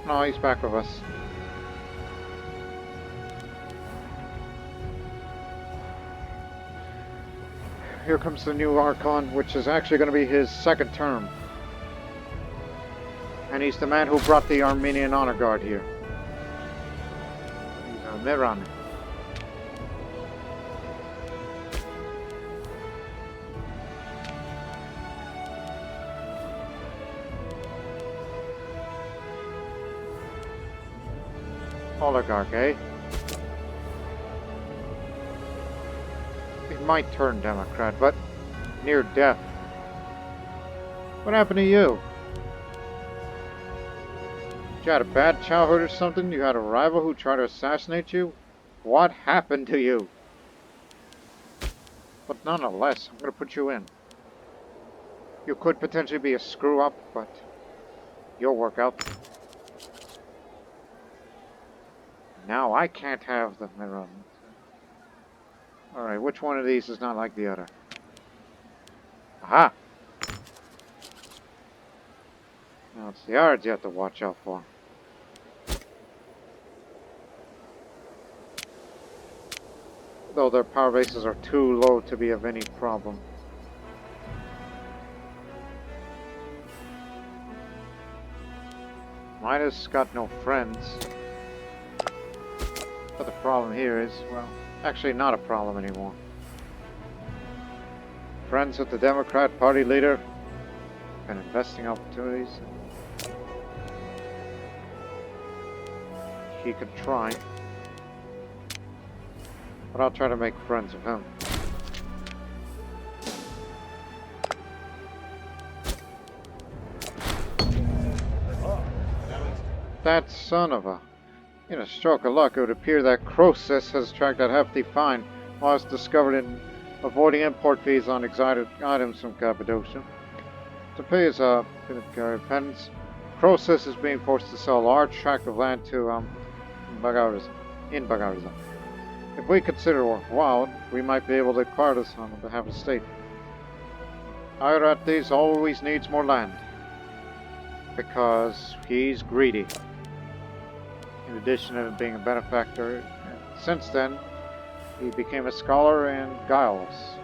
No, he's back with us. Here comes the new Archon, which is actually going to be his second term. And he's the man who brought the Armenian Honor Guard here. He's a Miran. Oligarch, eh? He might turn Democrat, but near death. What happened to you? You had a bad childhood or something? You had a rival who tried to assassinate you? What happened to you? But nonetheless, I'm gonna put you in. You could potentially be a screw-up, but you'll work out. Now I can't have the mirror. Alright, which one of these is not like the other? Aha! Now it's the yards you have to watch out for. Though their power bases are too low to be of any problem. Midas got no friends. But the problem here is, well, actually not a problem anymore. Friends with the Democrat Party leader. Been investing opportunities. He could try. But I'll try to make friends with him. That son of a... In a stroke of luck, it would appear that Croesus has attracted a hefty fine while it's discovered in avoiding import fees on exotic items from Cappadocia. To pay his penance, Croesus is being forced to sell a large tract of land to Bagarizm. If we consider it worthwhile, we might be able to acquire this on behalf of the state. Irates always needs more land, because he's greedy. In addition to being a benefactor, since then, he became a scholar and guileless.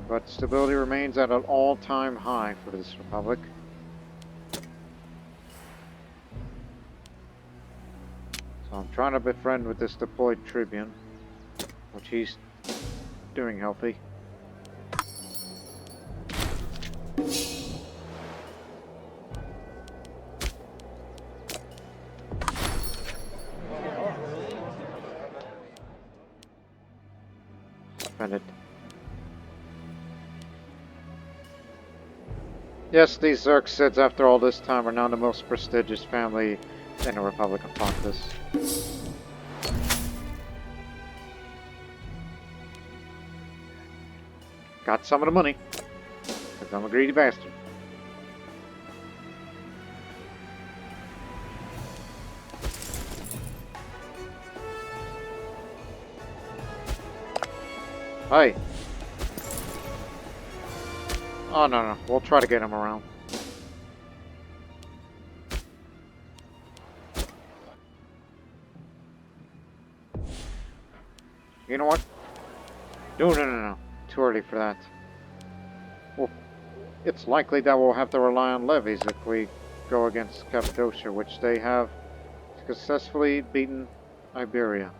But stability remains at an all-time high for this republic. So I'm trying to befriend with this deployed tribune, which he's doing healthy. Spend it. Yes, these Xerxids, after all this time, are now the most prestigious family in the Republic of Pontus. Got some of the money, because I'm a greedy bastard. Hey. Oh, no. We'll try to get him around. You know what? No. Too early for that. Well, it's likely that we'll have to rely on levies if we go against Cappadocia, which they have successfully beaten Iberia.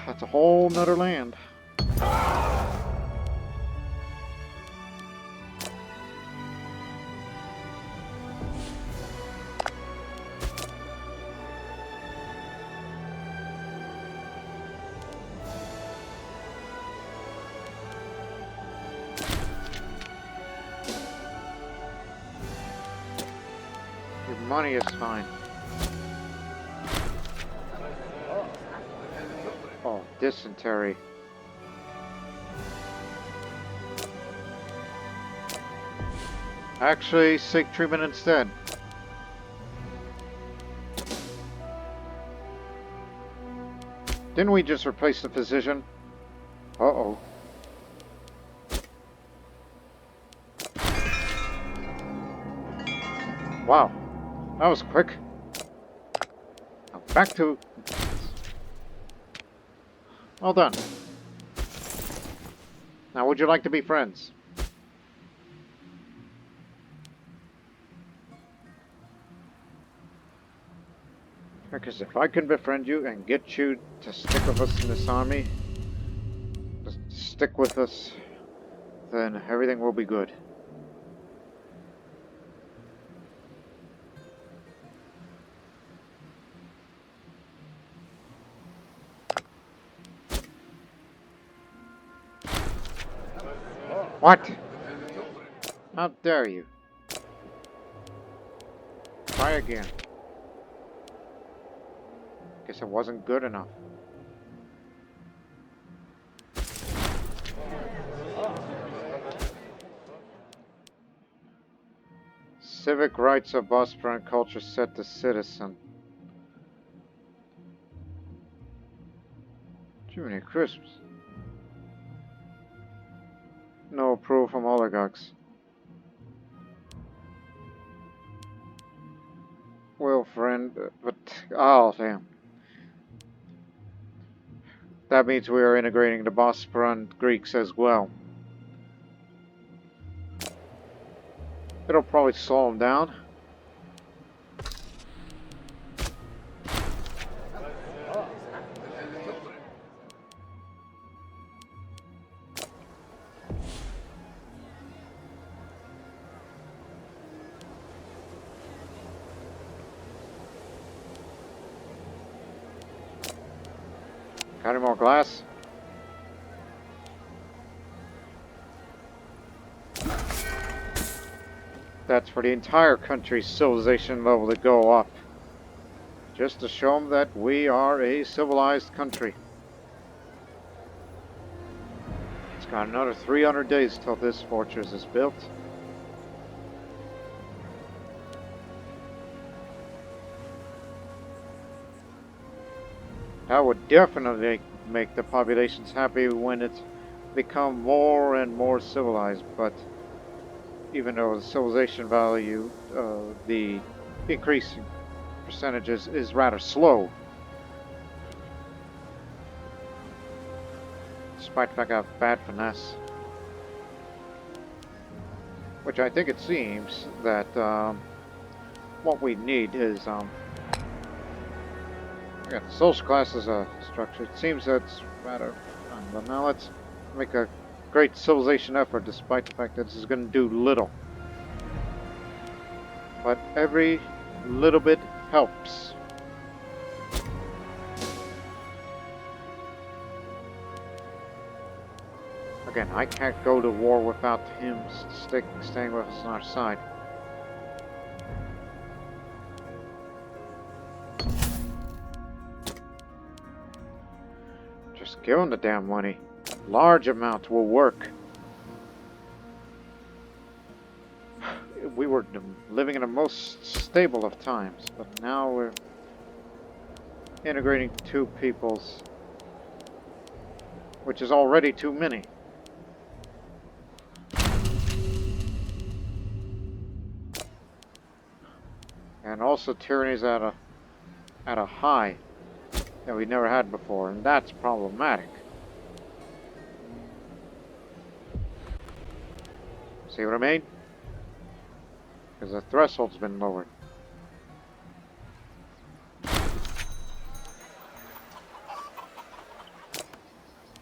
That's a whole nother land. Your money is fine. Oh, dysentery. Actually, seek treatment instead. Didn't we just replace the physician? Uh-oh. Wow. That was quick. Now back to... Well done. Now, would you like to be friends? Because if I can befriend you and get you to stick with us in this army, just stick with us, then everything will be good. What? How dare you? Try again. Guess it wasn't good enough. Civic rights of Bosporan culture set to citizen. Jiminy crisps. No approval from oligarchs. Well, friend, but... Oh, damn. That means we are integrating the Bosporan Greeks as well. It'll probably slow them down. Got any more glass? That's for the entire country's civilization level to go up. Just to show them that we are a civilized country. It's got another 300 days till this fortress is built. That would definitely make the populations happy when it's become more and more civilized, but even though the civilization value, the increasing percentages is rather slow. Despite the fact I have bad finesse. Which I think it seems that what we need is yeah, social class is a structure. It seems that's rather but now let's make a great civilization effort despite the fact that this is going to do little. But every little bit helps. Again, I can't go to war without him staying with us on our side. Just give him the damn money. Large amount will work. We were living in the most stable of times, but now we're integrating two peoples, which is already too many. And also tyranny's at a high. that we never had before, and that's problematic. See what I mean? Because the threshold's been lowered.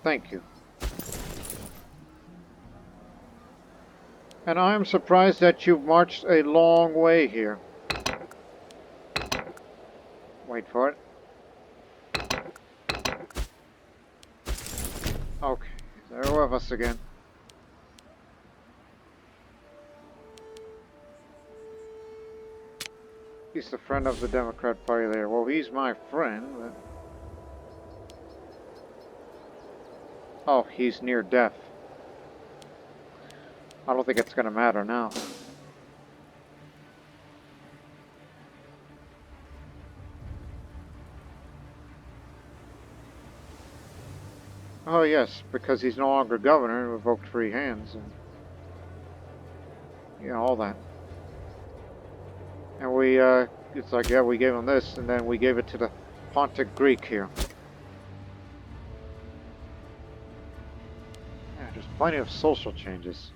Thank you. And I am surprised that you've marched a long way here. Wait for it. Okay, there with us again. He's the friend of the Democrat Party there. Well, he's my friend, but... Oh, he's near death. I don't think it's gonna matter now. Oh yes, because he's no longer governor and revoked free hands and you know, all that. And we it's like, yeah, we gave him this and then we gave it to the Pontic Greek here. Yeah, there's plenty of social changes.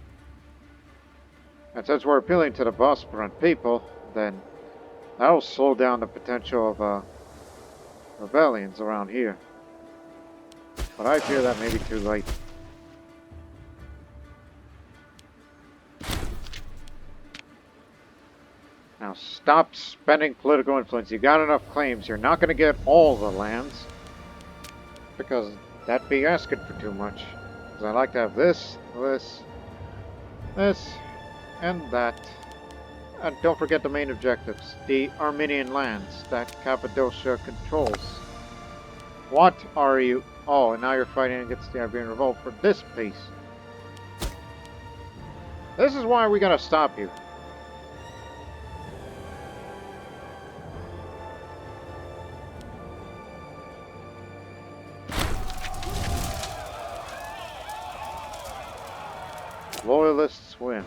And since we're appealing to the Bosporan people, then that'll slow down the potential of rebellions around here. But I fear that may be too late. Now stop spending political influence. You got enough claims. You're not going to get all the lands. Because that'd be asking for too much. Because I like to have this, this, this, and that. And don't forget the main objectives. The Armenian lands that Cappadocia controls. What are you... Oh, and now you're fighting against the Iberian Revolt for this piece. This is why we gotta stop you. Loyalists win.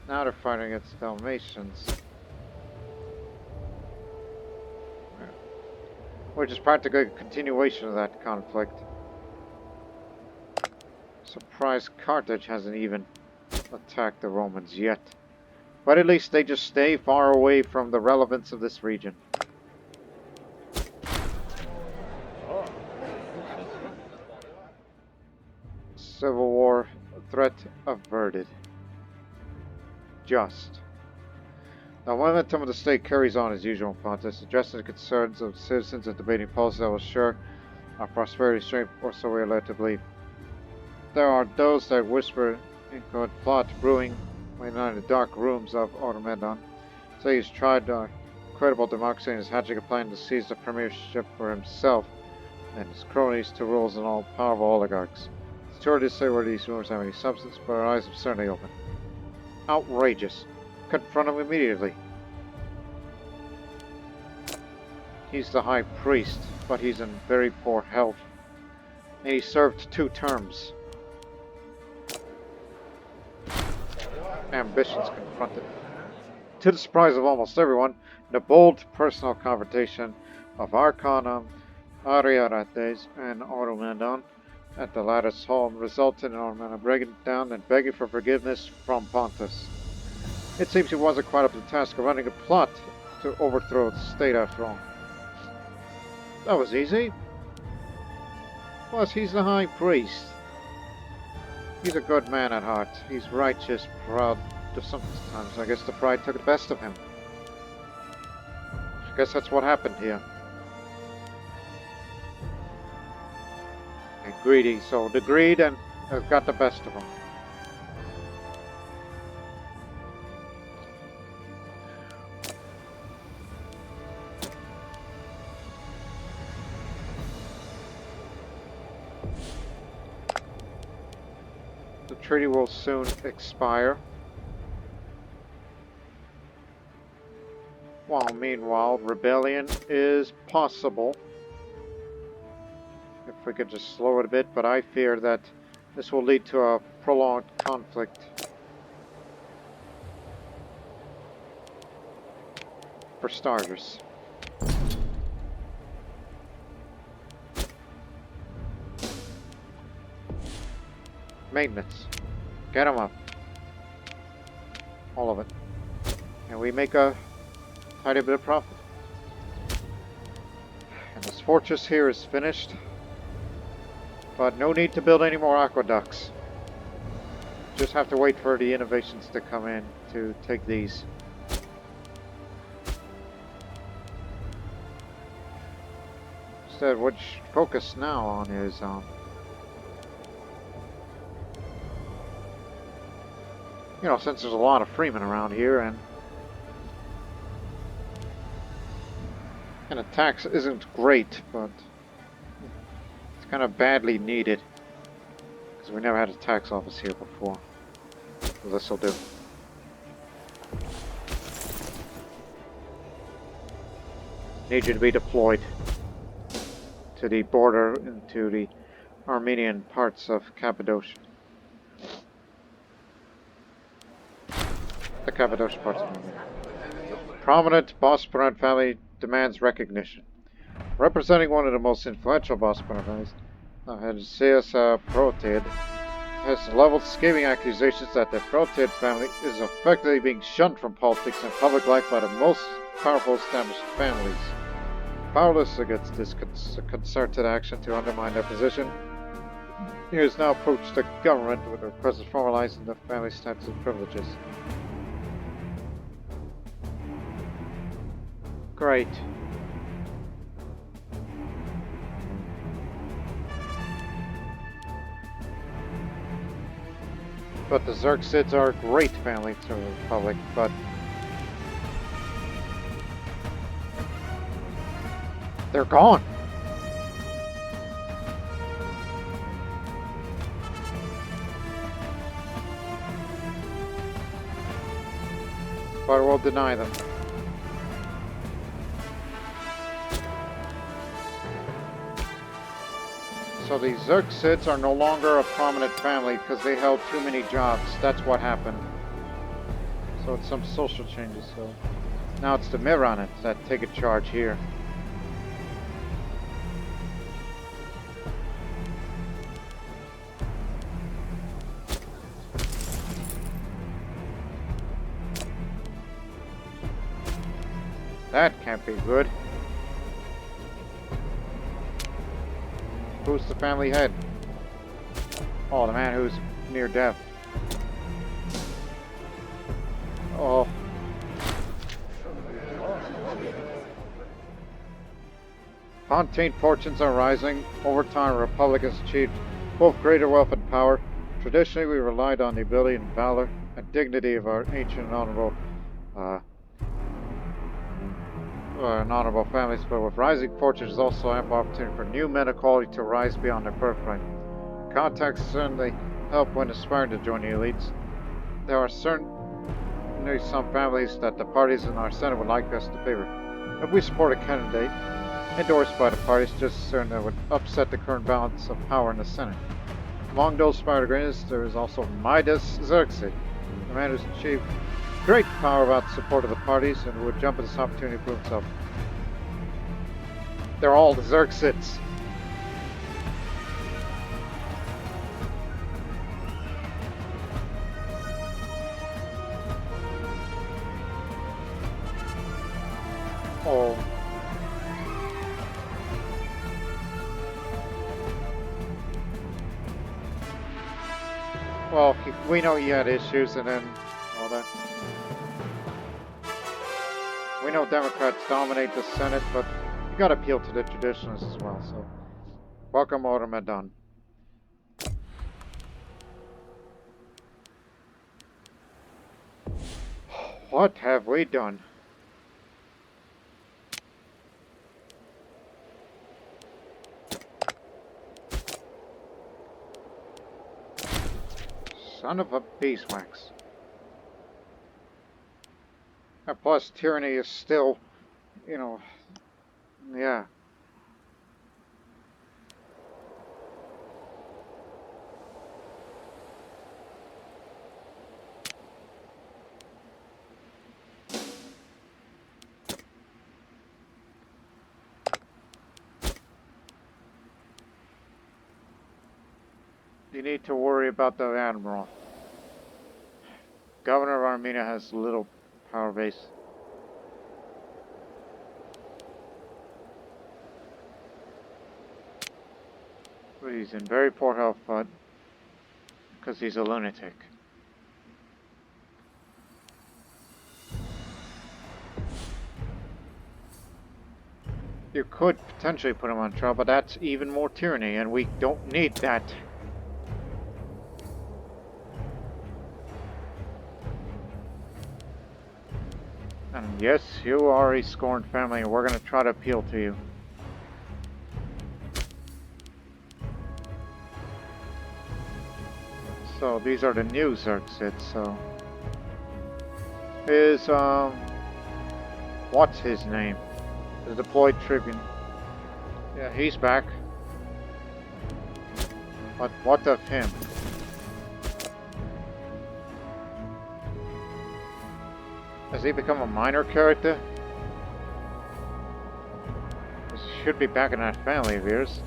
Now they're fighting against Dalmatians. Which is practically a continuation of that conflict. Surprised Carthage hasn't even attacked the Romans yet. But at least they just stay far away from the relevance of this region. Civil War threat averted. Just. The momentum of the state carries on as usual in Pontus, addressing the concerns of citizens and debating policies that will assure our prosperity, strength, or so we are led to believe. There are those that whisper inchoate plot brewing in the dark rooms of Automedon. Say he's tried credible democracy and is hatching a plan to seize the premiership for himself and his cronies to rule as an all-powerful oligarchs. It's too hard to say whether these rumors have any substance, but our eyes have certainly opened. Outrageous. Confront him immediately. He's the high priest, but he's in very poor health. And he served 2 terms. Ambitions confronted. To the surprise of almost everyone, the bold personal confrontation of Arcanum, Ariarathes, and Automedon at the latter's home resulted in Automedon breaking down and begging for forgiveness from Pontus. It seems he wasn't quite up to the task of running a plot to overthrow the state after all. That was easy. Plus, he's the high priest. He's a good man at heart. He's righteous, proud, to sometimes. I guess the pride took the best of him. I guess that's what happened here. And greedy, so the greed and got the best of him. The treaty will soon expire. While meanwhile, rebellion is possible. If we could just slow it a bit, but I fear that this will lead to a prolonged conflict. for starters. Maintenance. Get them up. All of it. And we make a tiny bit of profit. And this fortress here is finished. But no need to build any more aqueducts. Just have to wait for the innovations to come in to take these. Instead, what you should focus now on is you know, since there's a lot of freemen around here and a tax isn't great, but it's kind of badly needed because we never had a tax office here before. So this will do. Need you to be deployed to the border into the Armenian parts of Cappadocia. The Cappadocia parts of Armenia. Prominent Bosporan family demands recognition. Representing one of the most influential Bosporan families, Amaseia Protid has leveled scathing accusations that the Protid family is effectively being shunned from politics and public life by the most powerful established families. Powerless against this concerted action to undermine their position, he has now approached the government with a request of formalizing the family status and privileges. Great. But the Xerxids are a great family to the Republic, but they're gone. But we'll deny them. So the Xerxids are no longer a prominent family because they held too many jobs. That's what happened. So it's some social changes. So now it's the Miranids that take a charge here. That can't be good. Who's the family head? Oh, the man who's near death. Oh. Pontine fortunes are rising. Over time, the Republic has achieved both greater wealth and power. Traditionally, we relied on the ability and valor and dignity of our ancient and honorable families, but with rising fortunes, there's also ample opportunity for new men of quality to rise beyond their birthright. Contacts certainly help when aspiring to join the elites. There are certainly some families that the parties in our Senate would like us to favor. If we support a candidate endorsed by the parties, just certain that would upset the current balance of power in the Senate. Among those aspiring to greatness, there is also Midas Xerxes, the man who's achieved great power without the support of the parties and who would jump at this opportunity to prove himself. They're all the Xerxids. Oh. Well, we know he had issues and then all that. We know Democrats dominate the Senate, but you gotta appeal to the traditionalists as well, so. Welcome, Automaton. What have we done? Son of a beeswax. And plus, tyranny is still, you know, yeah. you need to worry about the Admiral. Governor of Armenia has little power base. But he's in very poor health, but because he's a lunatic. You could potentially put him on trial, but that's even more tyranny, and we don't need that. And yes, you are a scorned family, and we're going to try to appeal to you. So these are the news exits, so... What's his name? The deployed tribune. Yeah, he's back. But what of him? Has he become a minor character? He should be back in that family of yours.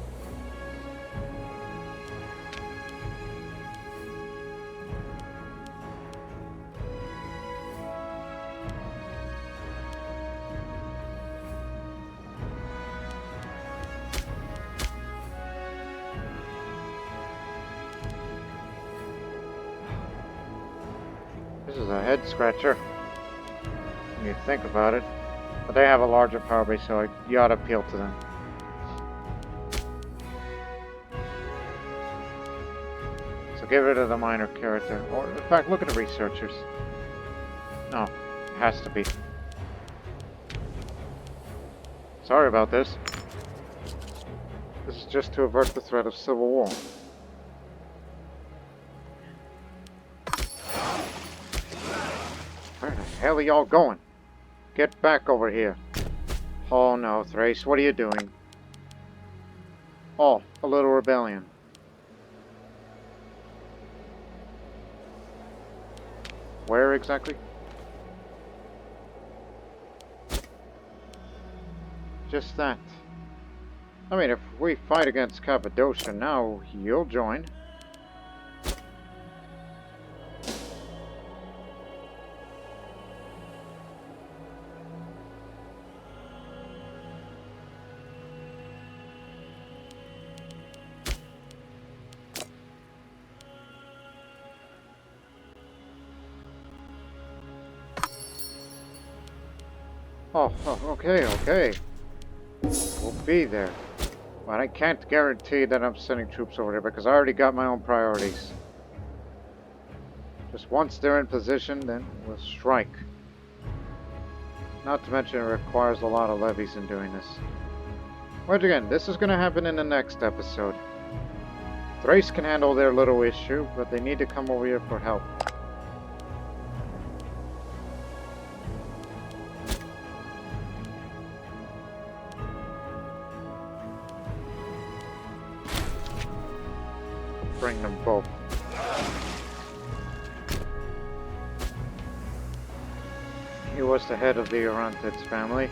This is a head scratcher when you think about it. But they have a larger power base, so you ought to appeal to them. So get rid of the minor character. Or, in fact, look at the researchers. No, it has to be. Sorry about this. This is just to avert the threat of civil war. Where the hell are y'all going? Get back over here. Oh no, Thrace, what are you doing? Oh, a little rebellion. Where exactly? Just that. I mean, if we fight against Cappadocia now, you'll join. Oh, okay. We'll be there. But I can't guarantee that I'm sending troops over there because I already got my own priorities. Just once they're in position, then we'll strike. Not to mention it requires a lot of levies in doing this. Once again, this is going to happen in the next episode. Thrace can handle their little issue, but they need to come over here for help. Bring them both. He was the head of the Orontids family.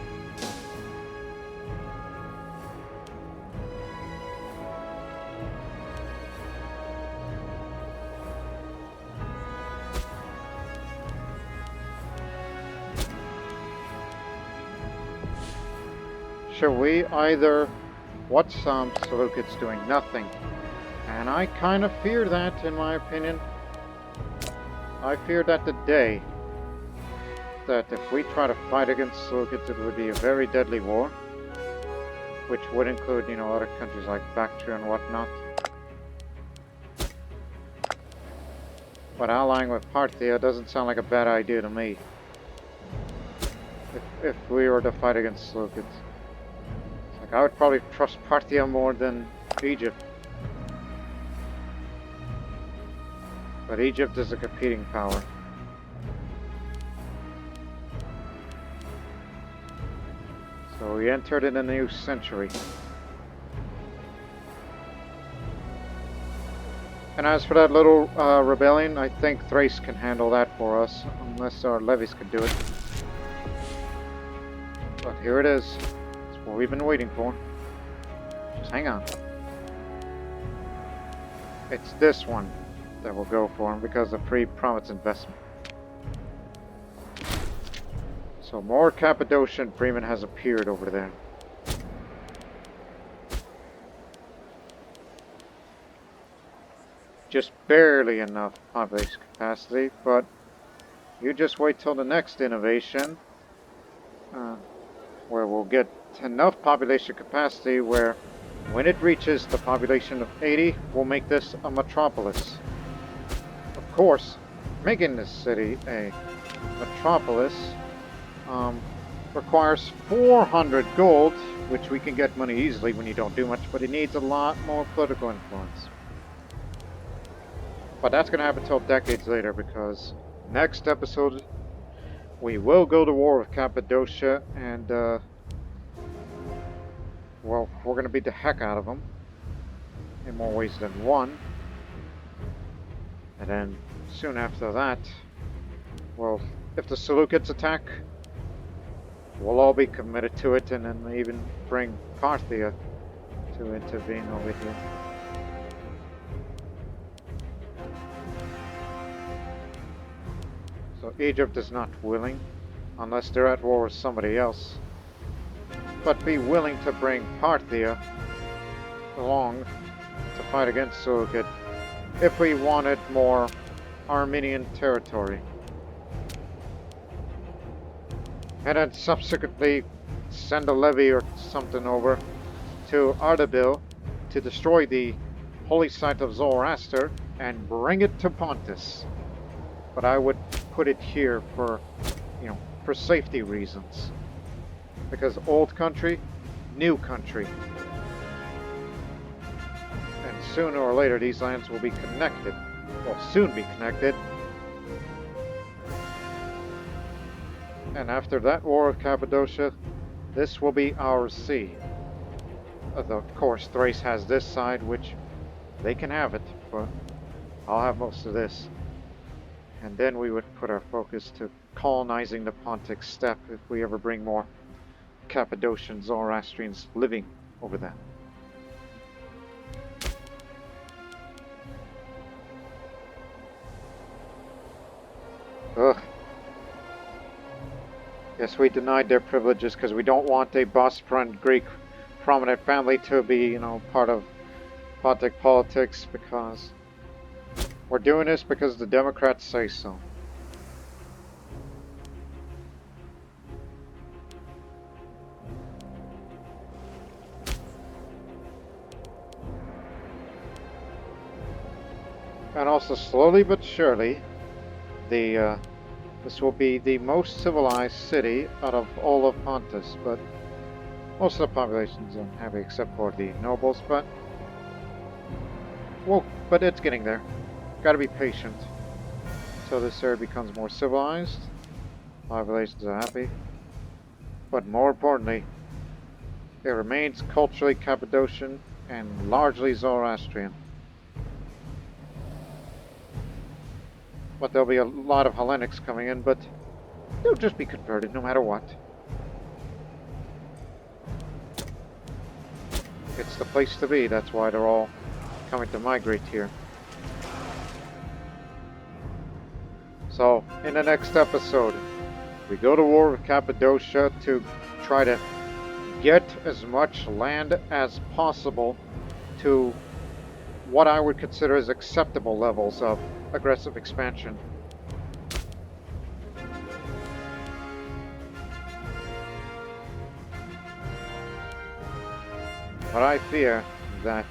Shall we either... What's Seleucids doing? Nothing. And I kind of fear that, in my opinion. I fear that the day that if we try to fight against Seleucids, it would be a very deadly war. Which would include, you know, other countries like Bactria and whatnot. But allying with Parthia doesn't sound like a bad idea to me. If we were to fight against Seleucids. It's like, I would probably trust Parthia more than Egypt. But Egypt is a competing power. So we entered in a new century. And as for that little rebellion, I think Thrace can handle that for us, unless our levies could do it. But here it is. It's what we've been waiting for. Just hang on. It's this one that we'll go for because of free province investment. So more Cappadocian freemen has appeared over there. Just barely enough population capacity, but you just wait till the next innovation, where we'll get enough population capacity where when it reaches the population of 80, we'll make this a metropolis. Of course, making this city a metropolis requires 400 gold, which we can get money easily when you don't do much, but it needs a lot more political influence. But that's going to happen until decades later, because next episode we will go to war with Cappadocia, and well, we're going to beat the heck out of them in more ways than one. And then soon after that, well, if the Seleucids attack, we'll all be committed to it, and then even bring Parthia to intervene over here. So Egypt is not willing, unless they're at war with somebody else, but be willing to bring Parthia along to fight against Seleucid if we wanted more Armenian territory. And then subsequently send a levy or something over to Ardabil to destroy the holy site of Zoroaster and bring it to Pontus. But I would put it here for, for safety reasons. Because old country, new country. And sooner or later these lands will be connected. Will soon be connected. And after that war of Cappadocia, this will be our sea. Of course, Thrace has this side, which they can have it, but I'll have most of this. And then we would put our focus to colonizing the Pontic steppe if we ever bring more Cappadocian Zoroastrians living over there. Ugh. Yes, we denied their privileges because we don't want a Bosporan Greek prominent family to be, part of Pontic politics, because we're doing this because the Democrats say so. And also, slowly but surely, this will be the most civilized city out of all of Pontus, but most of the population is unhappy except for the nobles, but it's getting there. Gotta be patient until this area becomes more civilized. Populations are happy. But more importantly, it remains culturally Cappadocian and largely Zoroastrian. But there'll be a lot of Hellenics coming in, but they'll just be converted no matter what. It's the place to be, that's why they're all coming to migrate here. So, in the next episode, we go to war with Cappadocia to try to get as much land as possible to what I would consider as acceptable levels of aggressive expansion. But I fear that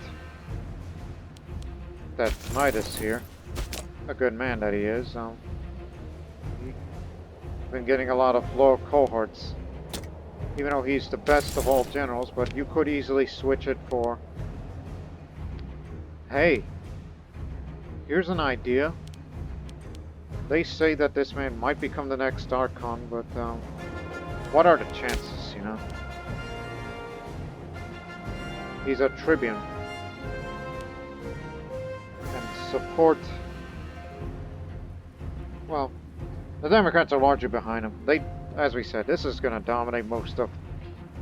Midas here, a good man that he is, he's been getting a lot of loyal cohorts. Even though he's the best of all generals, but you could easily switch it for, hey, here's an idea. They say that this man might become the next Archon, but what are the chances, He's a tribune. And support... Well, the Democrats are largely behind him. They, as we said, this is going to dominate most of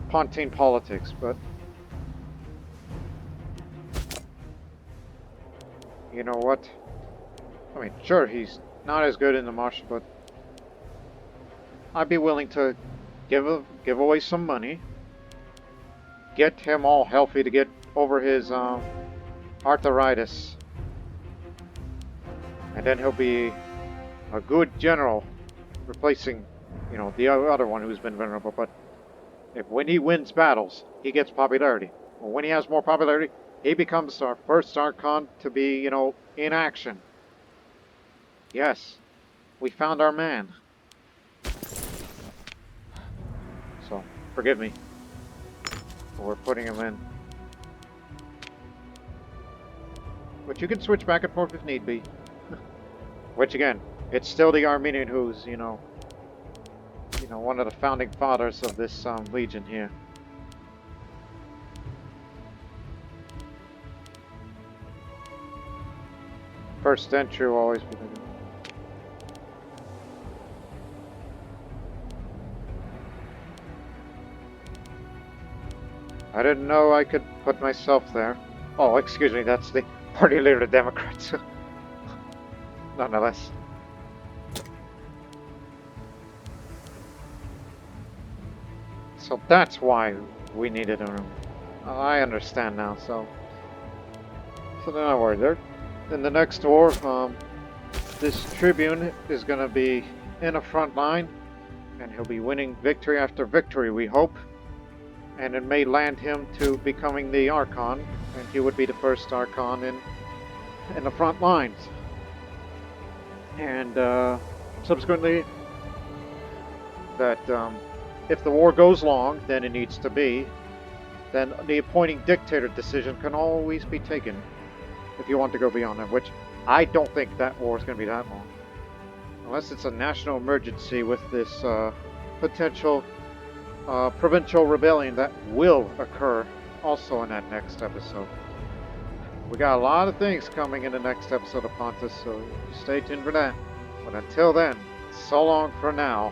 Pontine politics, but... You know what? I mean, sure, he's not as good in the martial, but I'd be willing to give away some money, get him all healthy to get over his arthritis, and then he'll be a good general, replacing, you know, the other one who's been venerable. But when he wins battles, he gets popularity. When he has more popularity, he becomes our first Archon to be, you know, in action. Yes, we found our man. So, forgive me. But we're putting him in. But you can switch back and forth if need be. Which again, it's still the Armenian who's, you know, one of the founding fathers of this legion here. First entry will always be the... I didn't know I could put myself there. Oh, excuse me, that's the party leader of the Democrats. Nonetheless. So that's why we needed a room. I understand now, so don't worry. There, in the next war, this Tribune is going to be in a front line, and he'll be winning victory after victory, we hope. And it may land him to becoming the Archon, and he would be the first Archon in the front lines. And subsequently, that if the war goes long, then it needs to be, then the appointing dictator decision can always be taken if you want to go beyond that, which I don't think that war is going to be that long. Unless it's a national emergency with this potential provincial rebellion that will occur also in that next episode. We got a lot of things coming in the next episode of Pontus, so stay tuned for that. But until then, so long for now.